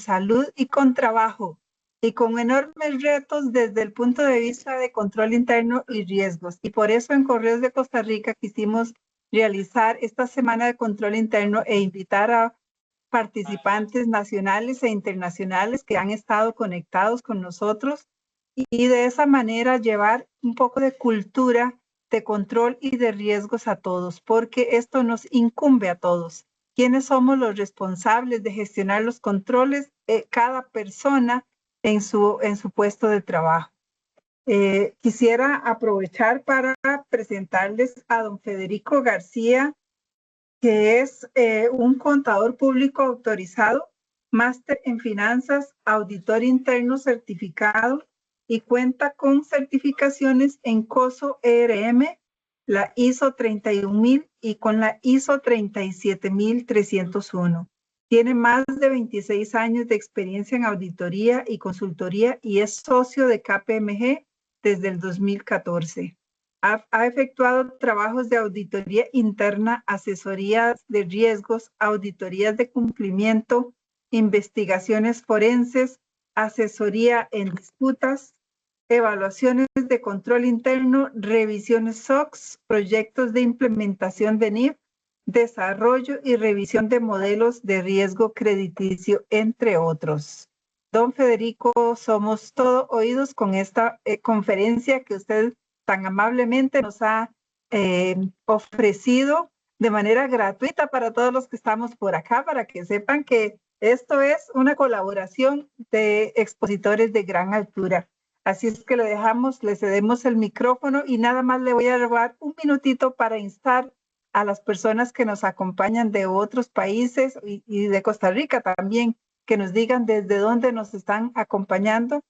salud y con trabajo, y con enormes retos desde el punto de vista de control interno y riesgos. Y por eso en Correos de Costa Rica quisimos realizar esta semana de control interno e invitar a participantes nacionales e internacionales que han estado conectados con nosotros y de esa manera llevar un poco de cultura de control y de riesgos a todos, porque esto nos incumbe a todos. ¿Quiénes somos los responsables de gestionar los controles? Cada persona en su puesto de trabajo. Quisiera aprovechar para presentarles a don Federico García, que es un contador público autorizado, máster en finanzas, auditor interno certificado y cuenta con certificaciones en COSO ERM, la ISO 31000 y con la ISO 37301. Tiene más de 26 años de experiencia en auditoría y consultoría y es socio de KPMG desde el 2014. Ha efectuado trabajos de auditoría interna, asesorías de riesgos, auditorías de cumplimiento, investigaciones forenses, asesoría en disputas, evaluaciones de control interno, revisiones SOX, proyectos de implementación de NIF, desarrollo y revisión de modelos de riesgo crediticio, entre otros. Don Federico, somos todo oídos con esta conferencia que usted tan amablemente nos ha ofrecido de manera gratuita para todos los que estamos por acá, para que sepan que esto es una colaboración de expositores de gran altura. Así es que le cedemos el micrófono y nada más le voy a robar un minutito para instar a las personas que nos acompañan de otros países y de Costa Rica también, que nos digan desde dónde nos están acompañando.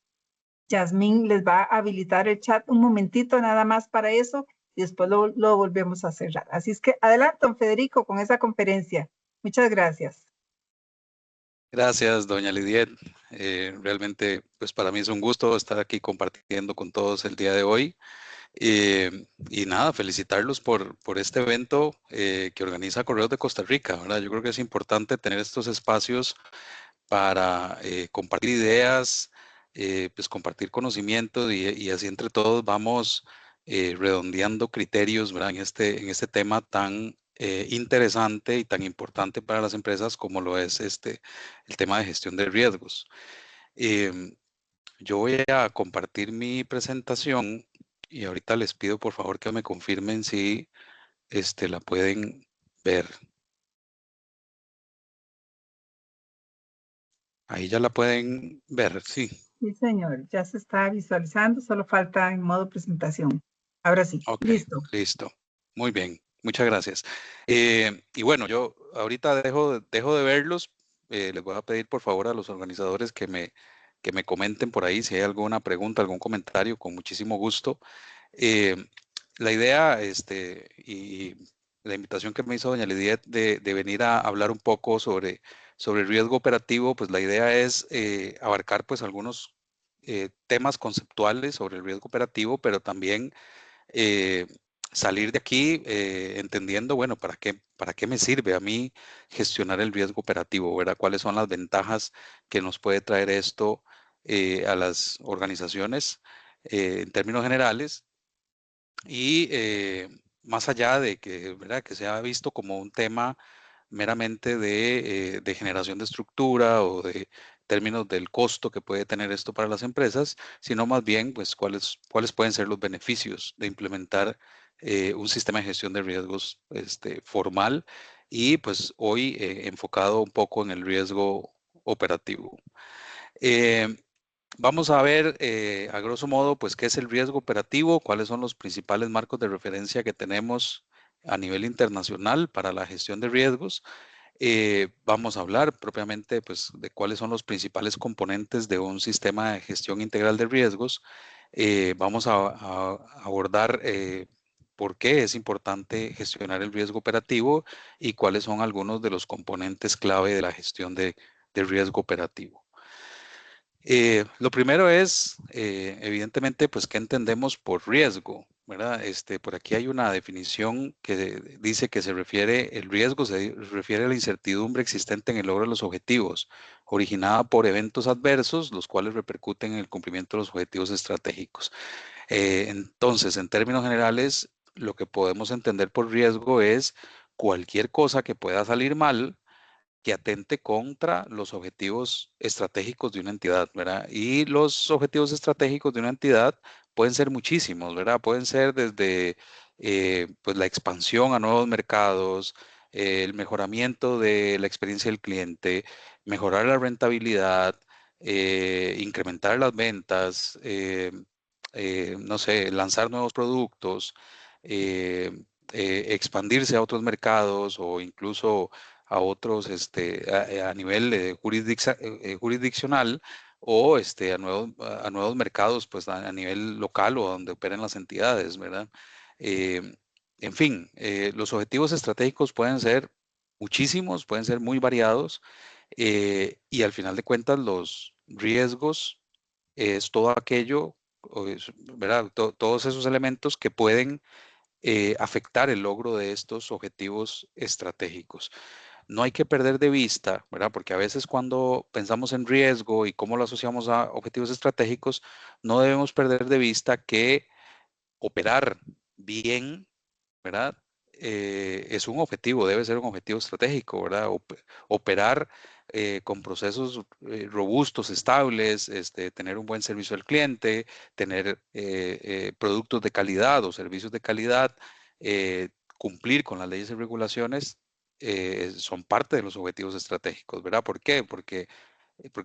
Yasmín les va a habilitar el chat un momentito nada más para eso y después lo volvemos a cerrar. Así es que adelante, don Federico, con esa conferencia. Muchas gracias. Gracias, doña Lidiet. Realmente, pues para mí es un gusto estar aquí compartiendo con todos el día de hoy. Y nada, felicitarlos por este evento que organiza Correos de Costa Rica, ¿verdad? Yo creo que es importante tener estos espacios para compartir ideas, pues compartir conocimientos y así entre todos vamos redondeando criterios, ¿verdad? En este tema tan interesante y tan importante para las empresas como lo es el tema de gestión de riesgos. Em, yo voy a compartir mi presentación y ahorita les pido por favor que me confirmen si la pueden ver. Ahí ya la pueden ver, sí. Sí, señor, ya se está visualizando, solo falta en modo presentación. Ahora sí, Ok, listo. listo. Muy bien, muchas gracias. Y bueno, yo ahorita dejo de verlos. Les voy a pedir por favor a los organizadores que me comenten por ahí si hay alguna pregunta, algún comentario, con muchísimo gusto. Eh, la idea y la invitación que me hizo doña Lidia de venir a hablar un poco sobre riesgo operativo, pues la idea es abarcar pues algunos temas conceptuales sobre el riesgo operativo, pero también eh, salir de aquí entendiendo, bueno, para qué me sirve a mí gestionar el riesgo operativo, ¿verdad? ¿Cuáles son las ventajas que nos puede traer esto a las organizaciones en términos generales? Y más allá de que, ¿verdad? Que se ha visto como un tema meramente de generación de estructura o de términos del costo que puede tener esto para las empresas, sino más bien, pues, cuáles pueden ser los beneficios de implementar un sistema de gestión de riesgos formal y, pues, hoy enfocado un poco en el riesgo operativo. Eh, Vamos a ver, a grosso modo, pues, qué es el riesgo operativo, cuáles son los principales marcos de referencia que tenemos a nivel internacional para la gestión de riesgos. Vamos a hablar propiamente, pues, de cuáles son los principales componentes de un sistema de gestión integral de riesgos. Vamos a abordar por qué es importante gestionar el riesgo operativo y cuáles son algunos de los componentes clave de la gestión de riesgo operativo. Lo primero es, evidentemente, pues, ¿qué entendemos por riesgo? ¿verdad? Por aquí hay una definición que dice que el riesgo se refiere a la incertidumbre existente en el logro de los objetivos, originada por eventos adversos, los cuales repercuten en el cumplimiento de los objetivos estratégicos. Entonces, en términos generales, lo que podemos entender por riesgo es cualquier cosa que pueda salir mal que atente contra los objetivos estratégicos de una entidad, ¿verdad? Y los objetivos estratégicos de una entidad pueden ser muchísimos, ¿verdad? Pueden ser desde pues la expansión a nuevos mercados, el mejoramiento de la experiencia del cliente, mejorar la rentabilidad, incrementar las ventas, no sé, lanzar nuevos productos, eh, expandirse a otros mercados o incluso a otros a nivel jurisdiccional o a nuevos mercados pues a nivel local o donde operen las entidades, ¿verdad? Eh, en fin, los objetivos estratégicos pueden ser muchísimos, pueden ser muy variados y al final de cuentas los riesgos es todo aquello, ¿verdad? Todos esos elementos que pueden afectar el logro de estos objetivos estratégicos. No hay que perder de vista, ¿verdad? Porque a veces cuando pensamos en riesgo y cómo lo asociamos a objetivos estratégicos, no debemos perder de vista que operar bien, ¿verdad? Es un objetivo, debe ser un objetivo estratégico, ¿verdad? Operar con procesos robustos, estables, tener un buen servicio al cliente, tener productos de calidad o servicios de calidad, eh, cumplir con las leyes y regulaciones, son parte de los objetivos estratégicos, ¿verdad? ¿Por qué? ¿Por qué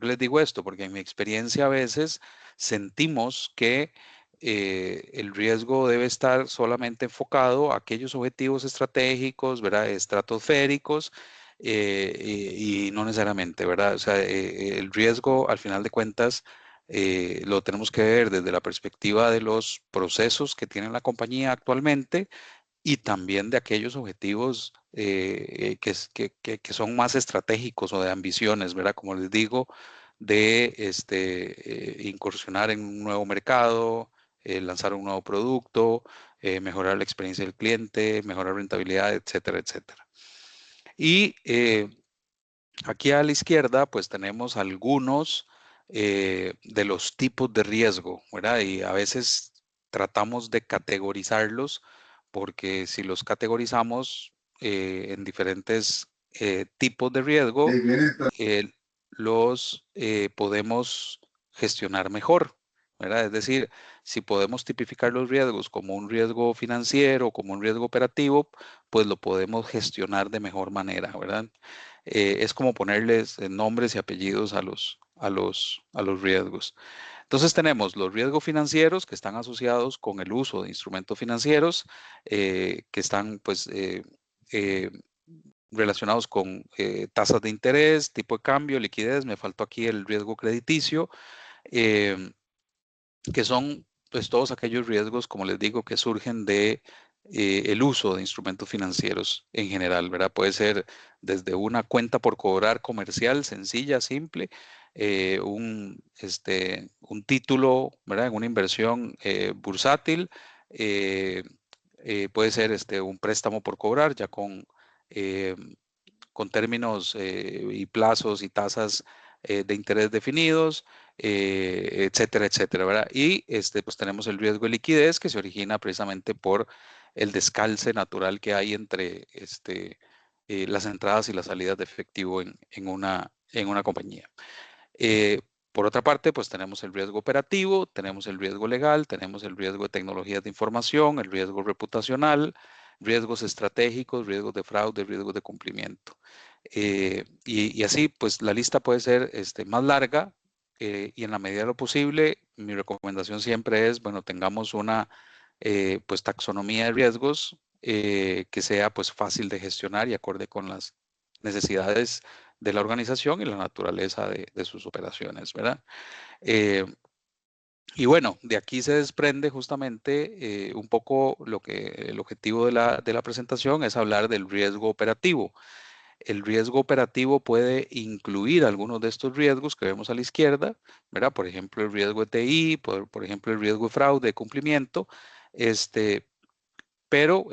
les digo esto? Porque en mi experiencia a veces sentimos que el riesgo debe estar solamente enfocado a aquellos objetivos estratégicos, ¿verdad? Estratosféricos y no necesariamente, ¿verdad? O sea, el riesgo al final de cuentas lo tenemos que ver desde la perspectiva de los procesos que tiene la compañía actualmente y también de aquellos objetivos que son más estratégicos o de ambiciones, ¿verdad? Como les digo, de incursionar en un nuevo mercado, lanzar un nuevo producto, mejorar la experiencia del cliente, mejorar rentabilidad, etcétera, etcétera. Y aquí a la izquierda, pues tenemos algunos de los tipos de riesgo, ¿verdad? Y a veces tratamos de categorizarlos porque si los categorizamos en diferentes tipos de riesgo, eh, los podemos gestionar mejor, ¿verdad? Es decir, si podemos tipificar los riesgos como un riesgo financiero, como un riesgo operativo, pues lo podemos gestionar de mejor manera, ¿verdad? Es como ponerles nombres y apellidos a los riesgos. Entonces tenemos los riesgos financieros que están asociados con el uso de instrumentos financieros que están pues eh, relacionados con tasas de interés, tipo de cambio, liquidez. Me faltó aquí el riesgo crediticio. em, que son pues todos aquellos riesgos, como les digo, que surgen de el uso de instrumentos financieros en general, ¿verdad? Puede ser desde una cuenta por cobrar comercial sencilla, simple, un título, ¿verdad? En una inversión bursátil, eh, puede ser un préstamo por cobrar ya eh, con términos y plazos y tasas de interés definidos, etcétera, etcétera, ¿verdad? Y pues tenemos el riesgo de liquidez que se origina precisamente por el descalce natural que hay entre las entradas y las salidas de efectivo en una compañía. Eh, por otra parte, pues tenemos el riesgo operativo, tenemos el riesgo legal, tenemos el riesgo de tecnologías de información, el riesgo reputacional, riesgos estratégicos, riesgos de fraude, riesgos de cumplimiento. Y así, pues la lista puede ser más larga y en la medida de lo posible, mi recomendación siempre es, bueno, tengamos una pues taxonomía de riesgos que sea pues fácil de gestionar y acorde con las necesidades de la organización y la naturaleza de sus operaciones, ¿verdad? Eh, y bueno, de aquí se desprende justamente un poco lo que el objetivo de la presentación es hablar del riesgo operativo. El riesgo operativo puede incluir algunos de estos riesgos que vemos a la izquierda, ¿verdad? Por ejemplo, el riesgo de TI, por ejemplo, el riesgo de fraude, de cumplimiento, Pero,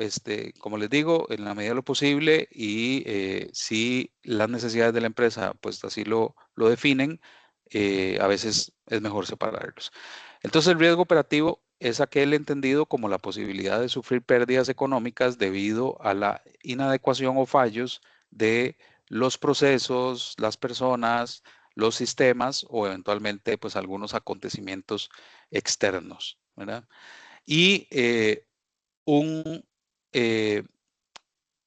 como les digo, en la medida de lo posible y si las necesidades de la empresa pues así lo definen, a veces es mejor separarlos. Entonces, el riesgo operativo es aquel entendido como la posibilidad de sufrir pérdidas económicas debido a la inadecuación o fallos de los procesos, las personas, los sistemas o eventualmente pues algunos acontecimientos externos, ¿verdad? Y un, eh,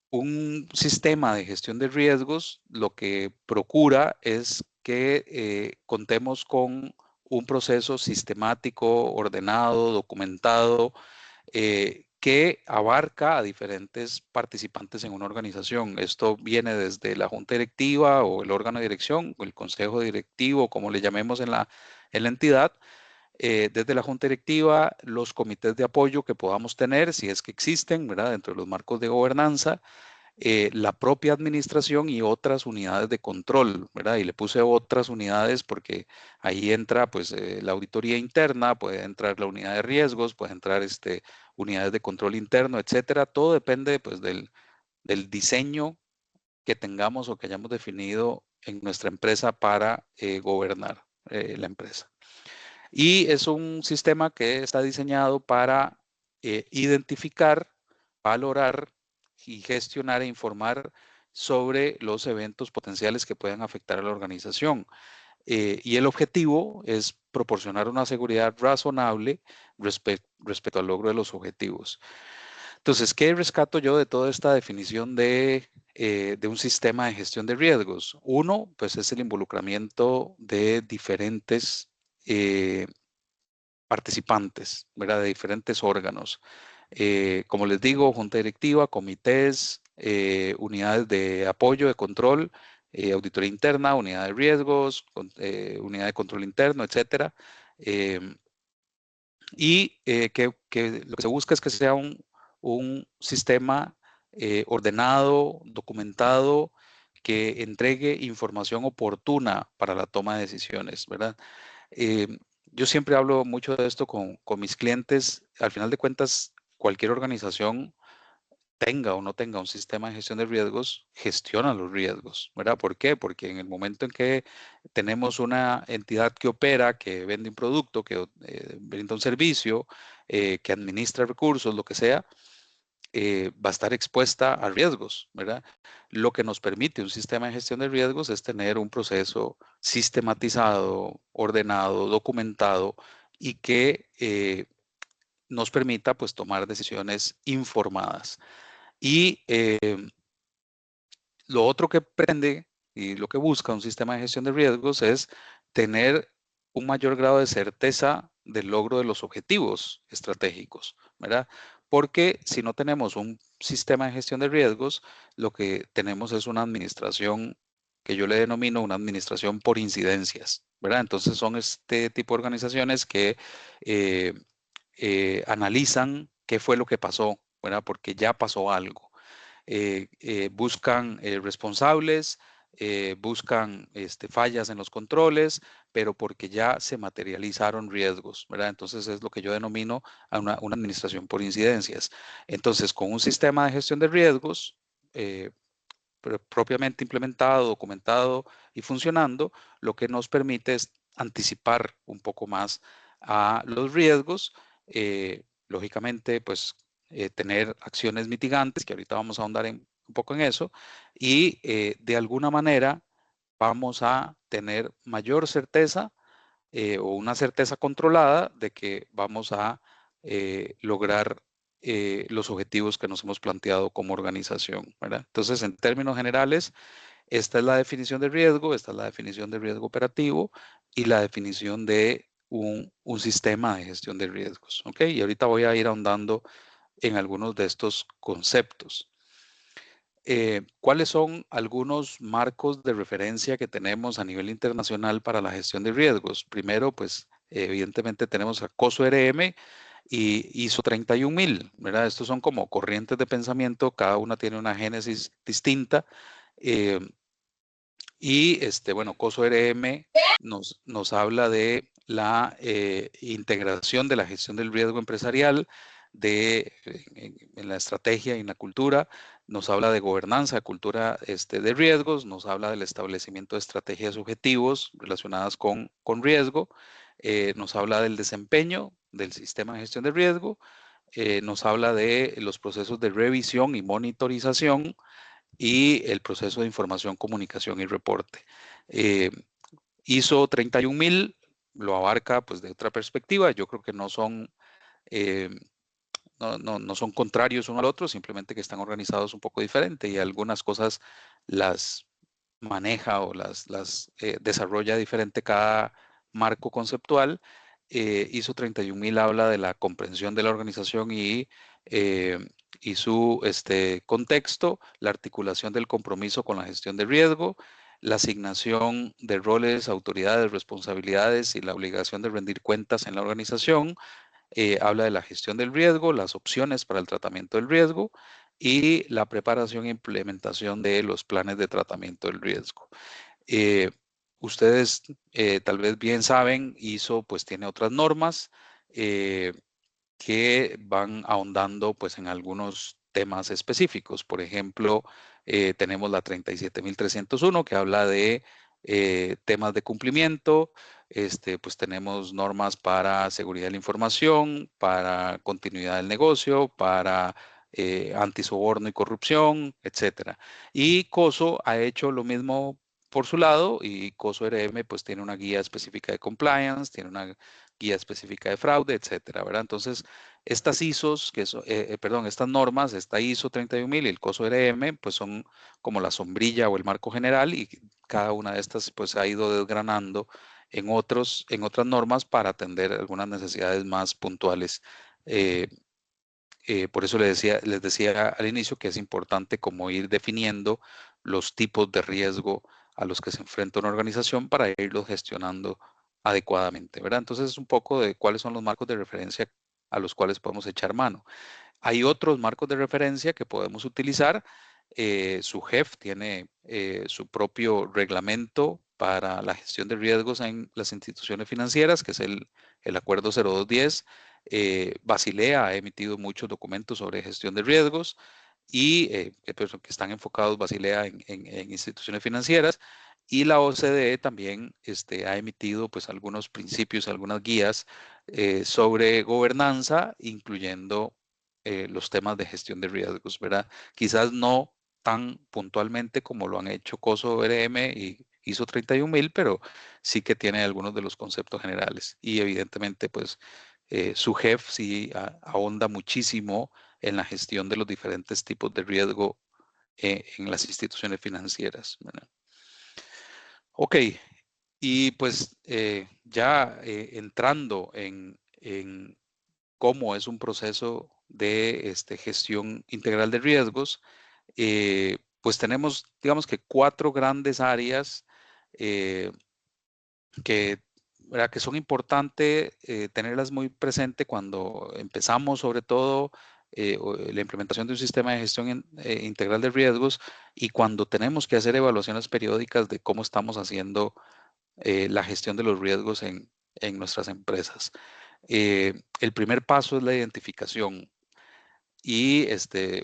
un sistema de gestión de riesgos lo que procura es que contemos con un proceso sistemático, ordenado, documentado, que abarca a diferentes participantes en una organización. Esto viene desde la junta directiva o el órgano de dirección, o el consejo directivo, como le llamemos en la entidad, desde la junta directiva, los comités de apoyo que podamos tener, si es que existen, ¿verdad? Dentro de los marcos de gobernanza, la propia administración y otras unidades de control, ¿verdad? Y le puse otras unidades porque ahí entra pues la auditoría interna, puede entrar la unidad de riesgos, puede entrar unidades de control interno, etcétera. Todo depende pues del diseño que tengamos o que hayamos definido en nuestra empresa para gobernar la empresa. Y es un sistema que está diseñado para identificar, valorar y gestionar e informar sobre los eventos potenciales que puedan afectar a la organización. Y el objetivo es proporcionar una seguridad razonable respecto al logro de los objetivos. Entonces, ¿qué rescato yo de toda esta definición de un sistema de gestión de riesgos? Uno, pues es el involucramiento de diferentes participantes, ¿verdad? De diferentes órganos. Como les digo, junta directiva, comités, unidades de apoyo, de control, auditoría interna, unidad de riesgos, unidad de control interno, etcétera. Y que lo que se busca es que sea un sistema ordenado, documentado, que entregue información oportuna para la toma de decisiones, ¿verdad? Eh, yo siempre hablo mucho de esto con mis clientes. Al final de cuentas, cualquier organización tenga o no tenga un sistema de gestión de riesgos, gestiona los riesgos, ¿verdad? ¿Por qué? Porque en el momento en que tenemos una entidad que opera, que vende un producto, que brinda un servicio, que administra recursos, lo que sea, va a estar expuesta a riesgos, ¿verdad? Lo que nos permite un sistema de gestión de riesgos es tener un proceso sistematizado, ordenado, documentado y que nos permita pues tomar decisiones informadas. Y lo otro que pretende y lo que busca un sistema de gestión de riesgos es tener un mayor grado de certeza del logro de los objetivos estratégicos, ¿verdad? Porque si no tenemos un sistema de gestión de riesgos, lo que tenemos es una administración que yo le denomino una administración por incidencias, ¿verdad? Entonces son este tipo de organizaciones que eh, analizan qué fue lo que pasó, ¿verdad? Porque ya pasó algo. Buscan responsables, buscan fallas en los controles, pero porque ya se materializaron riesgos, ¿verdad? Entonces es lo que yo denomino a una administración por incidencias. Entonces, con un sistema de gestión de riesgos propiamente implementado, documentado y funcionando, lo que nos permite es anticipar un poco más a los riesgos, lógicamente, pues tener acciones mitigantes, que ahorita vamos a ahondar un poco en eso, y de alguna manera vamos a tener mayor certeza o una certeza controlada de que vamos a lograr los objetivos que nos hemos planteado como organización, ¿verdad? Entonces, en términos generales, esta es la definición de riesgo, esta es la definición de riesgo operativo y la definición de un sistema de gestión de riesgos, ¿ok? Y ahorita voy a ir ahondando en algunos de estos conceptos. ¿Cuáles son algunos marcos de referencia que tenemos a nivel internacional para la gestión de riesgos? Primero, pues evidentemente tenemos a COSO RM y ISO 31000, ¿verdad? Estos son como corrientes de pensamiento, cada una tiene una génesis distinta. eh, y bueno, COSO RM nos habla de la integración de la gestión del riesgo empresarial, en la estrategia y en la cultura, nos habla de gobernanza, cultura de riesgos, nos habla del establecimiento de estrategias objetivos relacionadas con riesgo, nos habla del desempeño del sistema de gestión de riesgo, nos habla de los procesos de revisión y monitorización y el proceso de información, comunicación y reporte. ISO 31000 lo abarca pues de otra perspectiva. Yo creo que no son, no son contrarios uno al otro, simplemente que están organizados un poco diferente y algunas cosas las maneja o las desarrolla diferente cada marco conceptual. ISO 31000 habla de la comprensión de la organización eh, y su contexto, la articulación del compromiso con la gestión de riesgo, la asignación de roles, autoridades, responsabilidades y la obligación de rendir cuentas en la organización. Habla de la gestión del riesgo, las opciones para el tratamiento del riesgo y la preparación e implementación de los planes de tratamiento del riesgo. Eh, Ustedes tal vez bien saben, ISO pues tiene otras normas que van ahondando pues en algunos temas específicos. Por ejemplo, tenemos la 37301 que habla de temas de cumplimiento. Pues tenemos normas para seguridad de la información, para continuidad del negocio, para antisoborno y corrupción, etcétera. Y COSO ha hecho lo mismo por su lado y COSO RM pues tiene una guía específica de compliance, tiene una guía específica de fraude, etcétera, ¿verdad? Entonces, estas ISOs, perdón, estas normas, esta ISO 31000 y el COSO RM, pues son como la sombrilla o el marco general y cada una de estas pues ha ido desgranando en otras normas para atender algunas necesidades más puntuales. Eh, por eso les decía al inicio que es importante como ir definiendo los tipos de riesgo a los que se enfrenta una organización para irlos gestionando adecuadamente, ¿verdad? Entonces es un poco de cuáles son los marcos de referencia a los cuales podemos echar mano. Hay otros marcos de referencia que podemos utilizar. Su jefe tiene su propio reglamento para la gestión de riesgos en las instituciones financieras, que es el Acuerdo 0210. Basilea ha emitido muchos documentos sobre gestión de riesgos y que están enfocados Basilea en instituciones financieras. Y la OCDE también ha emitido pues algunos principios, algunas guías sobre gobernanza, incluyendo los temas de gestión de riesgos, ¿verdad? Quizás no tan puntualmente como lo han hecho COSO RM y ISO 31000, pero sí que tiene algunos de los conceptos generales. Y evidentemente, pues, su jefe sí ahonda muchísimo en la gestión de los diferentes tipos de riesgo en las instituciones financieras, ¿verdad? Ok, y pues ya entrando en cómo es un proceso de gestión integral de riesgos, pues tenemos, digamos que cuatro grandes áreas eh, que, ¿verdad? Que son importantes tenerlas muy presente cuando empezamos, sobre todo, la implementación de un sistema de gestión integral de riesgos y cuando tenemos que hacer evaluaciones periódicas de cómo estamos haciendo la gestión de los riesgos en nuestras empresas. El primer paso es la identificación. Y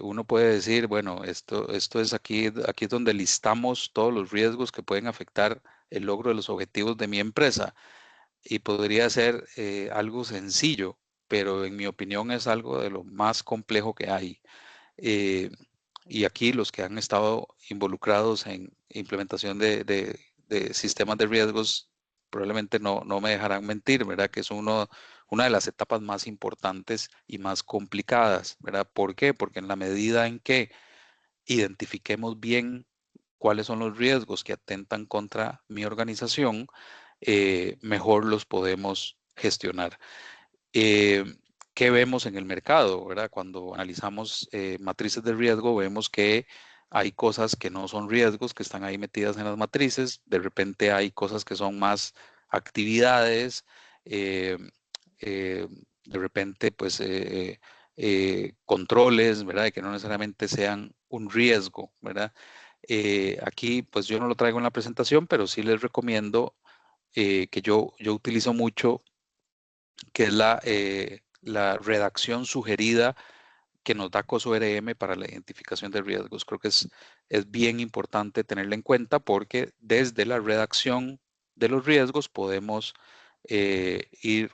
uno puede decir, bueno, esto es aquí es donde listamos todos los riesgos que pueden afectar el logro de los objetivos de mi empresa. Y podría ser algo sencillo, pero en mi opinión es algo de lo más complejo que hay. Eh, y aquí los que han estado involucrados en implementación de sistemas de riesgos probablemente no me dejarán mentir, ¿verdad? Que es una de las etapas más importantes y más complicadas, ¿verdad? ¿Por qué? Porque en la medida en que identifiquemos bien cuáles son los riesgos que atentan contra mi organización, mejor los podemos gestionar. Eh, ¿Qué vemos en el mercado, verdad? Cuando analizamos matrices de riesgo, vemos que hay cosas que no son riesgos, que están ahí metidas en las matrices. De repente hay cosas que son más actividades. eh, eh, de repente, pues, controles, ¿verdad? Que no necesariamente sean un riesgo, ¿verdad? Aquí, pues, yo no lo traigo en la presentación, pero sí les recomiendo que yo utilizo mucho que es la redacción sugerida que nos da COSO-RM para la identificación de riesgos. Creo que es bien importante tenerla en cuenta porque desde la redacción de los riesgos podemos ir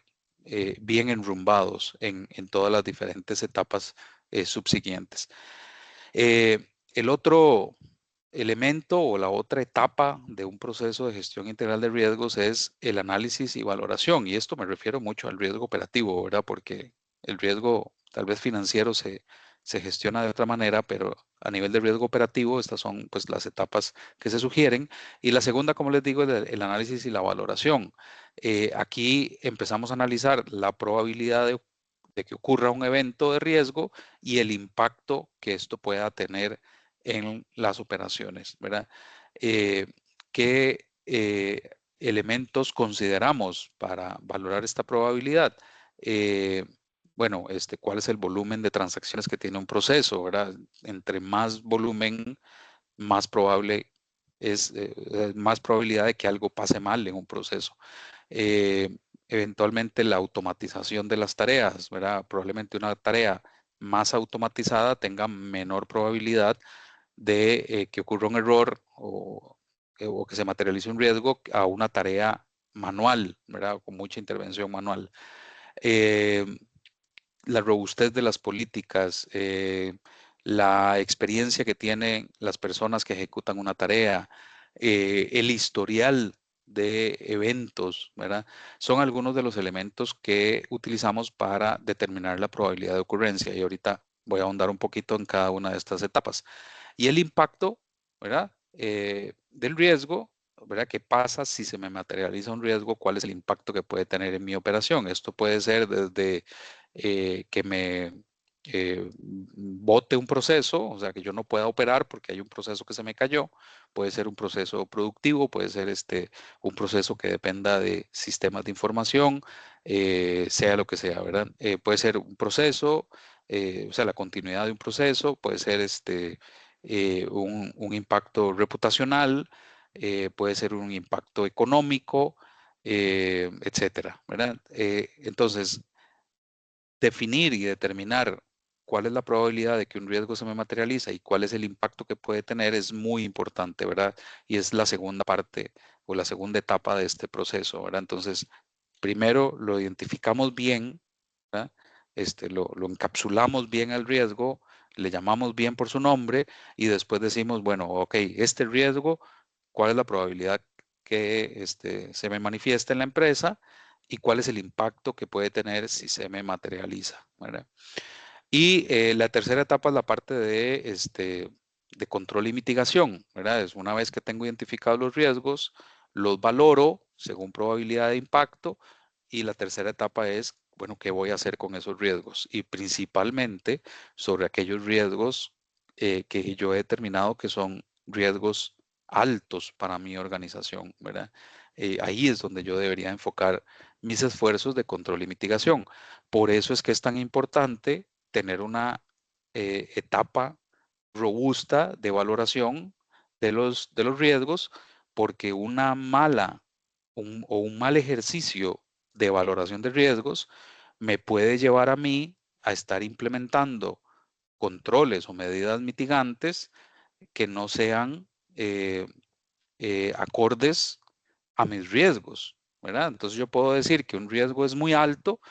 bien enrumbados en todas las diferentes etapas subsiguientes. El otro elemento o la otra etapa de un proceso de gestión integral de riesgos es el análisis y valoración. Y esto me refiero mucho al riesgo operativo, ¿verdad? Porque el riesgo tal vez financiero se gestiona de otra manera, pero a nivel de riesgo operativo, estas son pues las etapas que se sugieren. Y la segunda, como les digo, es el análisis y la valoración. Aquí empezamos a analizar la probabilidad de que ocurra un evento de riesgo y el impacto que esto pueda tener en las operaciones, ¿verdad? Eh, ¿Qué elementos consideramos para valorar esta probabilidad? Eh, bueno, ¿cuál es el volumen de transacciones que tiene un proceso, ¿verdad? Entre más volumen, más probable más probabilidad de que algo pase mal en un proceso. Eh, Eventualmente la automatización de las tareas, ¿verdad? Probablemente una tarea más automatizada tenga menor probabilidad de que ocurra un error o que se materialice un riesgo a una tarea manual, ¿verdad? Con mucha intervención manual. Eh, la robustez de las políticas, la experiencia que tienen las personas que ejecutan una tarea, el historial de eventos, ¿verdad? Son algunos de los elementos que utilizamos para determinar la probabilidad de ocurrencia. Y ahorita voy a ahondar un poquito en cada una de estas etapas. Y el impacto, ¿verdad? Del riesgo, ¿verdad? ¿Qué pasa si se me materializa un riesgo? ¿Cuál es el impacto que puede tener en mi operación? Esto puede ser desde que me bote un proceso, o sea, que yo no pueda operar porque hay un proceso que se me cayó. Puede ser un proceso productivo, puede ser un proceso que dependa de sistemas de información, sea lo que sea, ¿verdad? Puede ser un proceso, o sea, la continuidad de un proceso, puede ser un impacto reputacional, puede ser un impacto económico, etcétera, ¿verdad? Entonces, definir y determinar cuál es la probabilidad de que un riesgo se me materializa y cuál es el impacto que puede tener es muy importante, ¿verdad? Y es la segunda parte o la segunda etapa de este proceso, ¿verdad? Entonces, primero lo identificamos bien, ¿verdad? Lo encapsulamos bien al riesgo, le llamamos bien por su nombre y después decimos, bueno, ok, este riesgo, ¿cuál es la probabilidad que se me manifiesta en la empresa y cuál es el impacto que puede tener si se me materializa, ¿verdad? Y la tercera etapa es la parte de control y mitigación, ¿verdad? Es una vez que tengo identificados los riesgos, los valoro según probabilidad de impacto y la tercera etapa es, bueno, ¿qué voy a hacer con esos riesgos? Y principalmente sobre aquellos riesgos que yo he determinado que son riesgos altos para mi organización, ¿verdad? Ahí es donde yo debería enfocar mis esfuerzos de control y mitigación. Por eso es que es tan importante tener una etapa robusta de valoración de los riesgos, porque una mala o un mal ejercicio de valoración de riesgos me puede llevar a mí a estar implementando controles o medidas mitigantes que no sean eh, acordes a mis riesgos, ¿verdad? Entonces yo puedo decir que un riesgo es muy alto,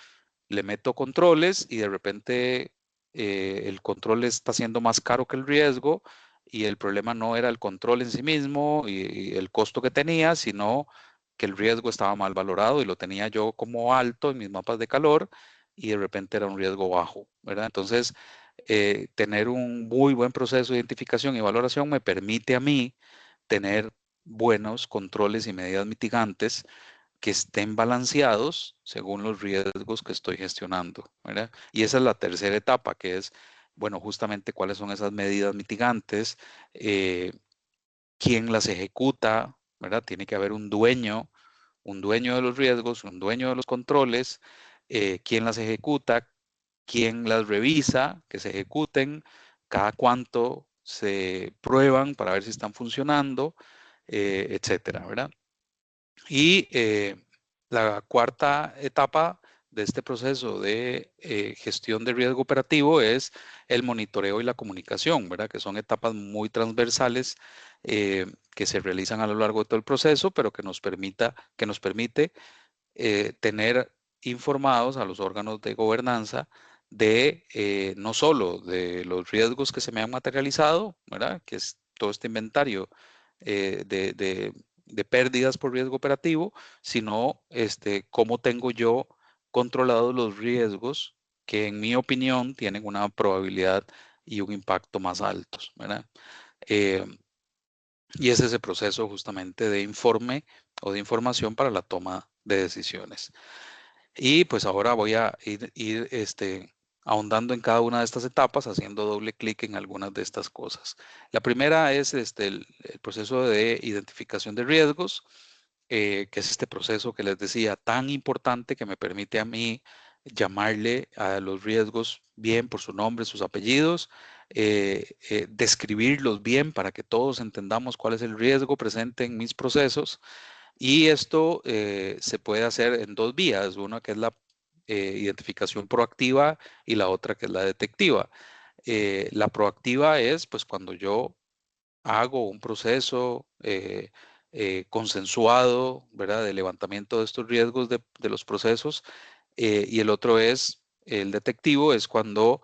le meto controles y de repente el control está siendo más caro que el riesgo y el problema no era el control en sí mismo y el costo que tenía, sino que el riesgo estaba mal valorado y lo tenía yo como alto en mis mapas de calor y de repente era un riesgo bajo, ¿verdad? Entonces, tener un muy buen proceso de identificación y valoración me permite a mí tener buenos controles y medidas mitigantes que estén balanceados según los riesgos que estoy gestionando, ¿verdad? Y esa es la tercera etapa, que es, bueno, justamente cuáles son esas medidas mitigantes, eh, quién las ejecuta, ¿verdad? Tiene que haber un dueño de los riesgos, un dueño de los controles, quién las ejecuta, quién las revisa, que se ejecuten, cada cuánto se prueban para ver si están funcionando, etcétera, ¿verdad? Y la cuarta etapa de este proceso de gestión de riesgo operativo es el monitoreo y la comunicación, ¿verdad? Que son etapas muy transversales que se realizan a lo largo de todo el proceso, pero que nos permite tener informados a los órganos de gobernanza de no solo de los riesgos que se me han materializado, ¿verdad? Que es todo este inventario de pérdidas por riesgo operativo, sino cómo tengo yo controlados los riesgos que en mi opinión tienen una probabilidad y un impacto más altos, ¿verdad? Eh, y es ese proceso justamente de informe o de información para la toma de decisiones. Y pues ahora voy a ir ahondando en cada una de estas etapas, haciendo doble clic en algunas de estas cosas. La primera es el proceso de identificación de riesgos, que es este proceso que les decía tan importante que me permite a mí llamarle a los riesgos bien por su nombre, sus apellidos, describirlos bien para que todos entendamos cuál es el riesgo presente en mis procesos y esto se puede hacer en dos vías, una que es la identificación proactiva y la otra que es la detectiva. La proactiva es pues cuando yo hago un proceso consensuado, ¿verdad? De levantamiento de estos riesgos de los procesos y el otro es el detectivo, es cuando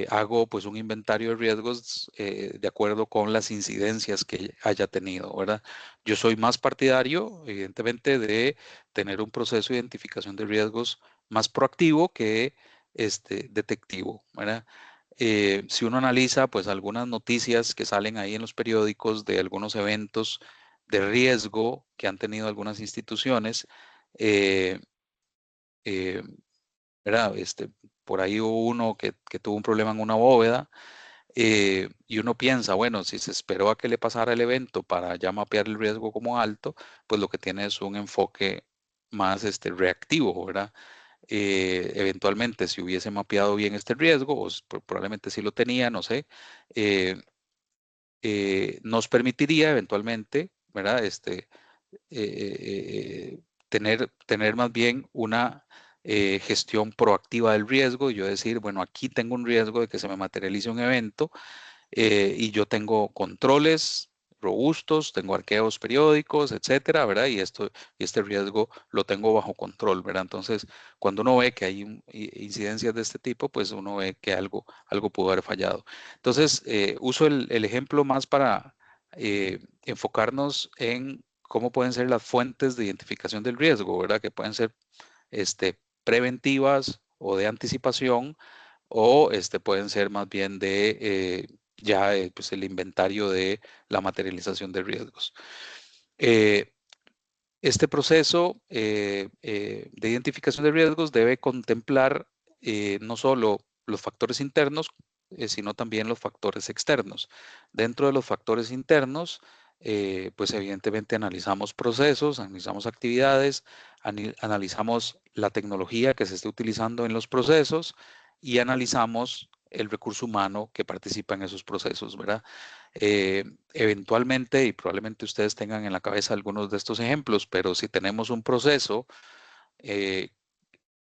hago pues un inventario de riesgos de acuerdo con las incidencias que haya tenido, ¿verdad? Yo soy más partidario, evidentemente, de tener un proceso de identificación de riesgos más proactivo que detectivo, ¿verdad? Si uno analiza pues algunas noticias que salen ahí en los periódicos de algunos eventos de riesgo que han tenido algunas instituciones, eh, eh, ¿verdad? Por ahí hubo uno que tuvo un problema en una bóveda y uno piensa, bueno, si se esperó a que le pasara el evento para ya mapear el riesgo como alto, pues lo que tiene es un enfoque más reactivo, ¿verdad? Eventualmente, si hubiese mapeado bien este riesgo, o probablemente sí lo tenía, no sé, eh, nos permitiría eventualmente, ¿verdad? Tener más bien una gestión proactiva del riesgo y yo decir, bueno, aquí tengo un riesgo de que se me materialice un evento y yo tengo controles robustos, tengo arqueos periódicos, etcétera, ¿verdad? Y este riesgo lo tengo bajo control, ¿verdad? Entonces, cuando uno ve que hay incidencias de este tipo, pues uno ve que algo pudo haber fallado. Entonces, uso el ejemplo más para enfocarnos en cómo pueden ser las fuentes de identificación del riesgo, ¿verdad? Que pueden ser preventivas o de anticipación o pueden ser más bien de ya pues el inventario de la materialización de riesgos. Eh, este proceso de identificación de riesgos debe contemplar no solo los factores internos, sino también los factores externos. Dentro de los factores internos, pues evidentemente analizamos procesos, analizamos actividades, analizamos la tecnología que se esté utilizando en los procesos y analizamos el recurso humano que participa en esos procesos, ¿verdad? Eventualmente, y probablemente ustedes tengan en la cabeza algunos de estos ejemplos, pero si tenemos un proceso eh,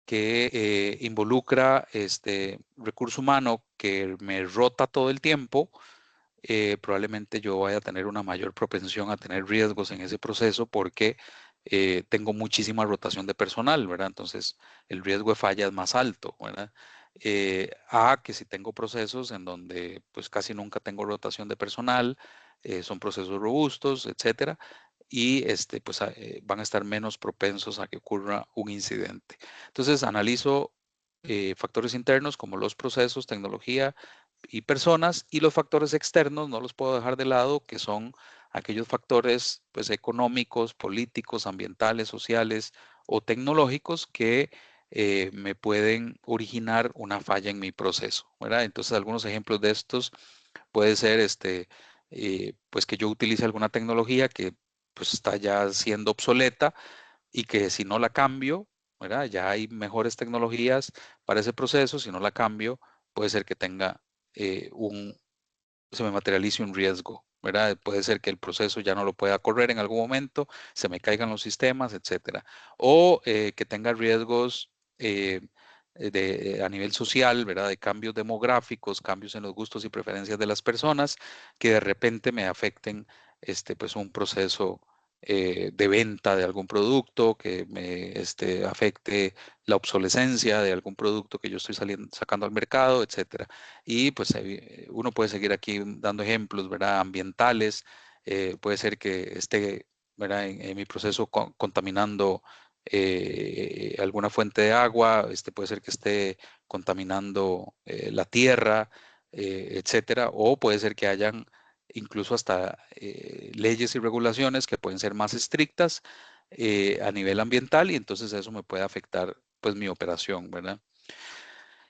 que involucra este recurso humano que me rota todo el tiempo, probablemente yo vaya a tener una mayor propensión a tener riesgos en ese proceso porque tengo muchísima rotación de personal, ¿verdad? Entonces, el riesgo de falla es más alto, ¿verdad? Que si tengo procesos en donde pues casi nunca tengo rotación de personal, son procesos robustos, etcétera, y pues van a estar menos propensos a que ocurra un incidente. Entonces, analizo factores internos como los procesos, tecnología, y personas y los factores externos no los puedo dejar de lado, que son aquellos factores pues económicos, políticos, ambientales, sociales o tecnológicos que me pueden originar una falla en mi proceso, ¿verdad? Entonces algunos ejemplos de estos puede ser pues que yo utilice alguna tecnología que pues está ya siendo obsoleta y que si no la cambio, ¿verdad? Ya hay mejores tecnologías para ese proceso, si no la cambio, puede ser que tenga se me materialice un riesgo, ¿verdad? Puede ser que el proceso ya no lo pueda correr en algún momento, se me caigan los sistemas, etcétera. O que tenga riesgos a nivel social, ¿verdad? De cambios demográficos, cambios en los gustos y preferencias de las personas que de repente me afecten pues un proceso de venta de algún producto, que me afecte la obsolescencia de algún producto que yo estoy sacando al mercado, etcétera. Y pues uno puede seguir aquí dando ejemplos, ¿verdad? Ambientales, puede ser que esté, ¿verdad? En mi proceso contaminando alguna fuente de agua, puede ser que esté contaminando la tierra, etcétera, o puede ser que hayan incluso hasta leyes y regulaciones que pueden ser más estrictas a nivel ambiental y entonces eso me puede afectar pues mi operación, ¿verdad?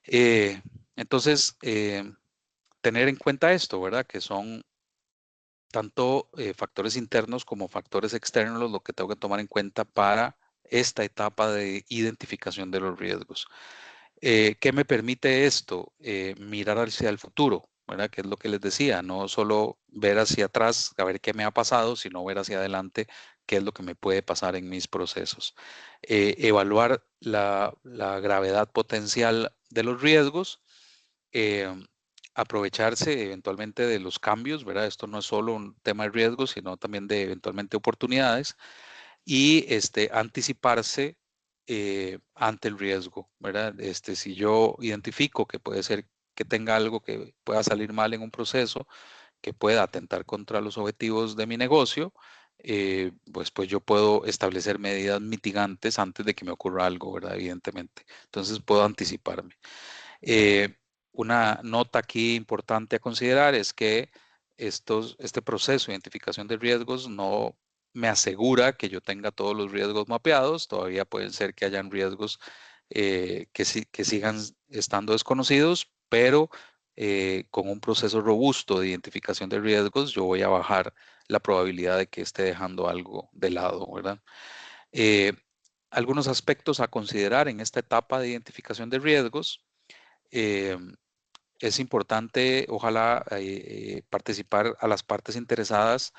Eh, entonces, tener en cuenta esto, ¿verdad? Que son tanto factores internos como factores externos lo que tengo que tomar en cuenta para esta etapa de identificación de los riesgos. ¿Qué me permite esto? Mirar hacia el futuro, ¿verdad? Que es lo que les decía, no solo ver hacia atrás, a ver qué me ha pasado, sino ver hacia adelante qué es lo que me puede pasar en mis procesos. Evaluar la gravedad potencial de los riesgos, eh, aprovecharse eventualmente de los cambios, ¿verdad? Esto no es solo un tema de riesgos, sino también de eventualmente oportunidades y anticiparse ante el riesgo, ¿verdad? Si yo identifico que puede ser que tenga algo que pueda salir mal en un proceso, que pueda atentar contra los objetivos de mi negocio, pues yo puedo establecer medidas mitigantes antes de que me ocurra algo, ¿verdad? Evidentemente. Entonces puedo anticiparme. Eh, una nota aquí importante a considerar es que este proceso de identificación de riesgos no me asegura que yo tenga todos los riesgos mapeados, todavía pueden ser que hayan riesgos que sigan estando desconocidos, pero con un proceso robusto de identificación de riesgos yo voy a bajar la probabilidad de que esté dejando algo de lado, ¿verdad? Eh, algunos aspectos a considerar en esta etapa de identificación de riesgos. eh, es importante, ojalá, participar a las partes interesadas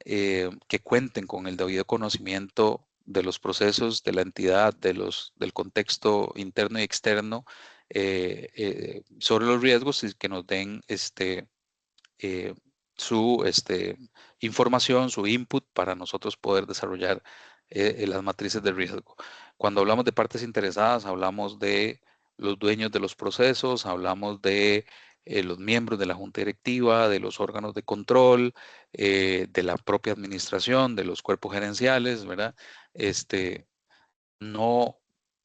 que cuenten con el debido conocimiento de los procesos de la entidad, del contexto interno y externo sobre los riesgos y que nos den eh, su información, su input para nosotros poder desarrollar las matrices de riesgo. Cuando hablamos de partes interesadas, hablamos de los dueños de los procesos, hablamos de los miembros de la junta directiva, de los órganos de control, de la propia administración, de los cuerpos gerenciales, ¿verdad? No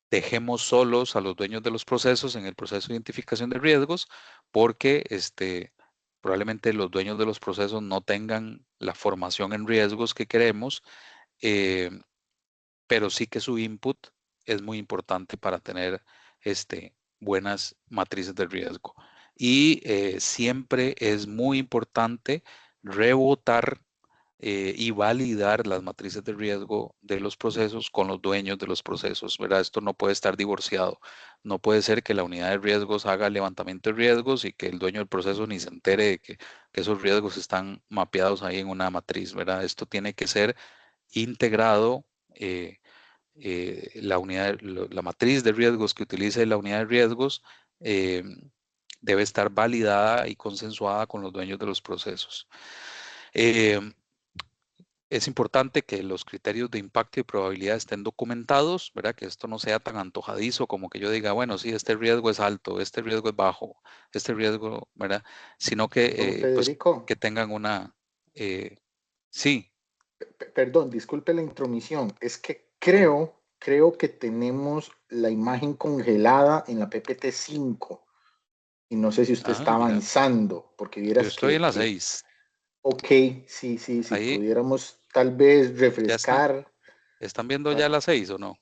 dejemos solos a los dueños de los procesos en el proceso de identificación de riesgos, porque probablemente los dueños de los procesos no tengan la formación en riesgos que queremos, eh, pero sí que su input es muy importante para tener buenas matrices de riesgo. Y siempre es muy importante rebotar y validar las matrices de riesgo de los procesos con los dueños de los procesos, ¿verdad? Esto no puede estar divorciado. No puede ser que la unidad de riesgos haga el levantamiento de riesgos y que el dueño del proceso ni se entere de que esos riesgos están mapeados ahí en una matriz, ¿verdad? Esto tiene que ser integrado. La matriz de riesgos que utilice la unidad de riesgos eh, debe estar validada y consensuada con los dueños de los procesos. Eh, es importante que los criterios de impacto y probabilidad estén documentados, ¿verdad? Que esto no sea tan antojadizo como que yo diga, bueno, sí, este riesgo es alto, este riesgo es bajo, este riesgo, ¿verdad? Sino Don que, pues, Federico, que tengan eh, sí, perdón, disculpe la intromisión. Es que creo que tenemos la imagen congelada en la PPT-5 y no sé si usted está mira, avanzando, porque yo vieras estoy en las que 6, ok, sí, si ahí pudiéramos tal vez ya refrescar. están viendo ya pa- las 6 o no,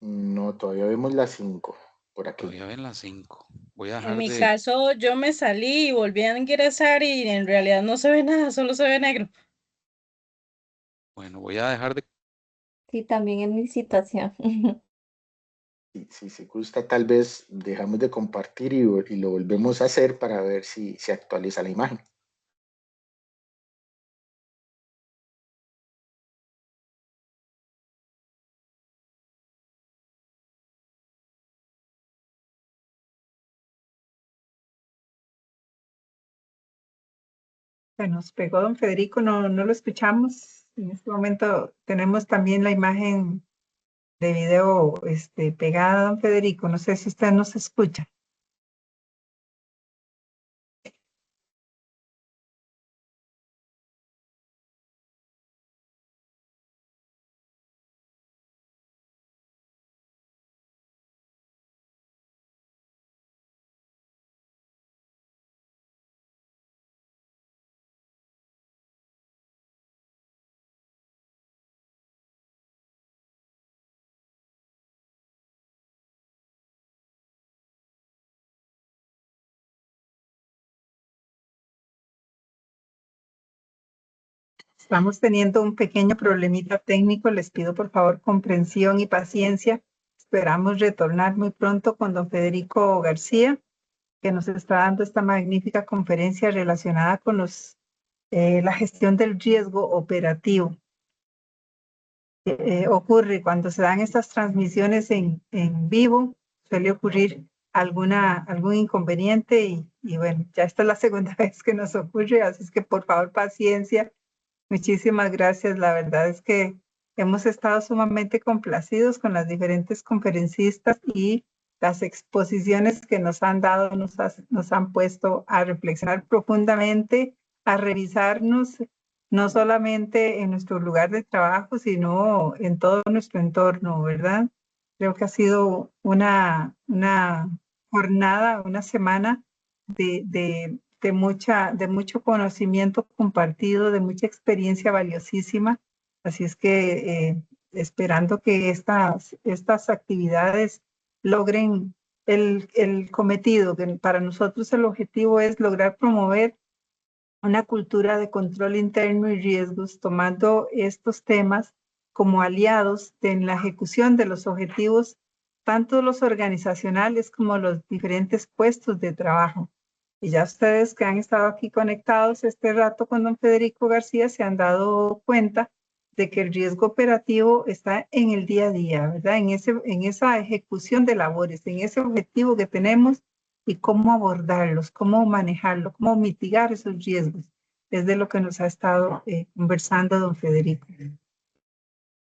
No, todavía vemos las 5 por aquí. todavía ven las 5. Voy a En dejar mi de, caso, yo me salí y volví a ingresar y en realidad no se ve nada, solo se ve negro. bueno, voy a dejar de Sí, también en mi situación. Si se gusta, tal vez dejamos de compartir y lo volvemos a hacer para ver si se actualiza la imagen. Se nos pegó don Federico, no lo escuchamos. En este momento tenemos también la imagen de video pegada, don Federico. No sé si usted nos escucha. Estamos teniendo un pequeño problemita técnico. Les pido por favor comprensión y paciencia. Esperamos retornar muy pronto con don Federico García, que nos está dando esta magnífica conferencia relacionada con la gestión del riesgo operativo. Ocurre cuando se dan estas transmisiones en vivo, suele ocurrir algún inconveniente y bueno, ya esta es la segunda vez que nos ocurre, así es que por favor paciencia. Muchísimas gracias. La verdad es que hemos estado sumamente complacidos con las diferentes conferencistas y las exposiciones que nos han dado, nos han puesto a reflexionar profundamente, a revisarnos, no solamente en nuestro lugar de trabajo, sino en todo nuestro entorno, ¿verdad? Creo que ha sido una jornada, una semana de mucho conocimiento compartido, de mucha experiencia valiosísima. Así es que esperando que estas actividades logren el cometido, que para nosotros el objetivo es lograr promover una cultura de control interno y riesgos, tomando estos temas como aliados en la ejecución de los objetivos, tanto los organizacionales como los diferentes puestos de trabajo. Y ya ustedes que han estado aquí conectados este rato con don Federico García se han dado cuenta de que el riesgo operativo está en el día a día, ¿verdad? En esa ejecución de labores, en ese objetivo que tenemos y cómo abordarlos, cómo manejarlo, cómo mitigar esos riesgos. Es de lo que nos ha estado conversando don Federico.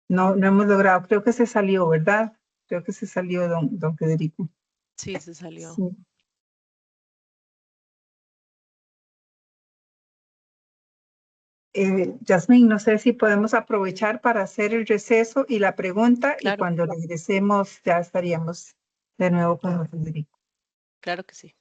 No hemos logrado, creo que se salió, ¿verdad? Creo que se salió don Federico. Sí, se salió. Sí. Yasmín, no sé si podemos aprovechar para hacer el receso y la pregunta Claro. y cuando regresemos ya estaríamos de nuevo con don Federico. Claro que sí.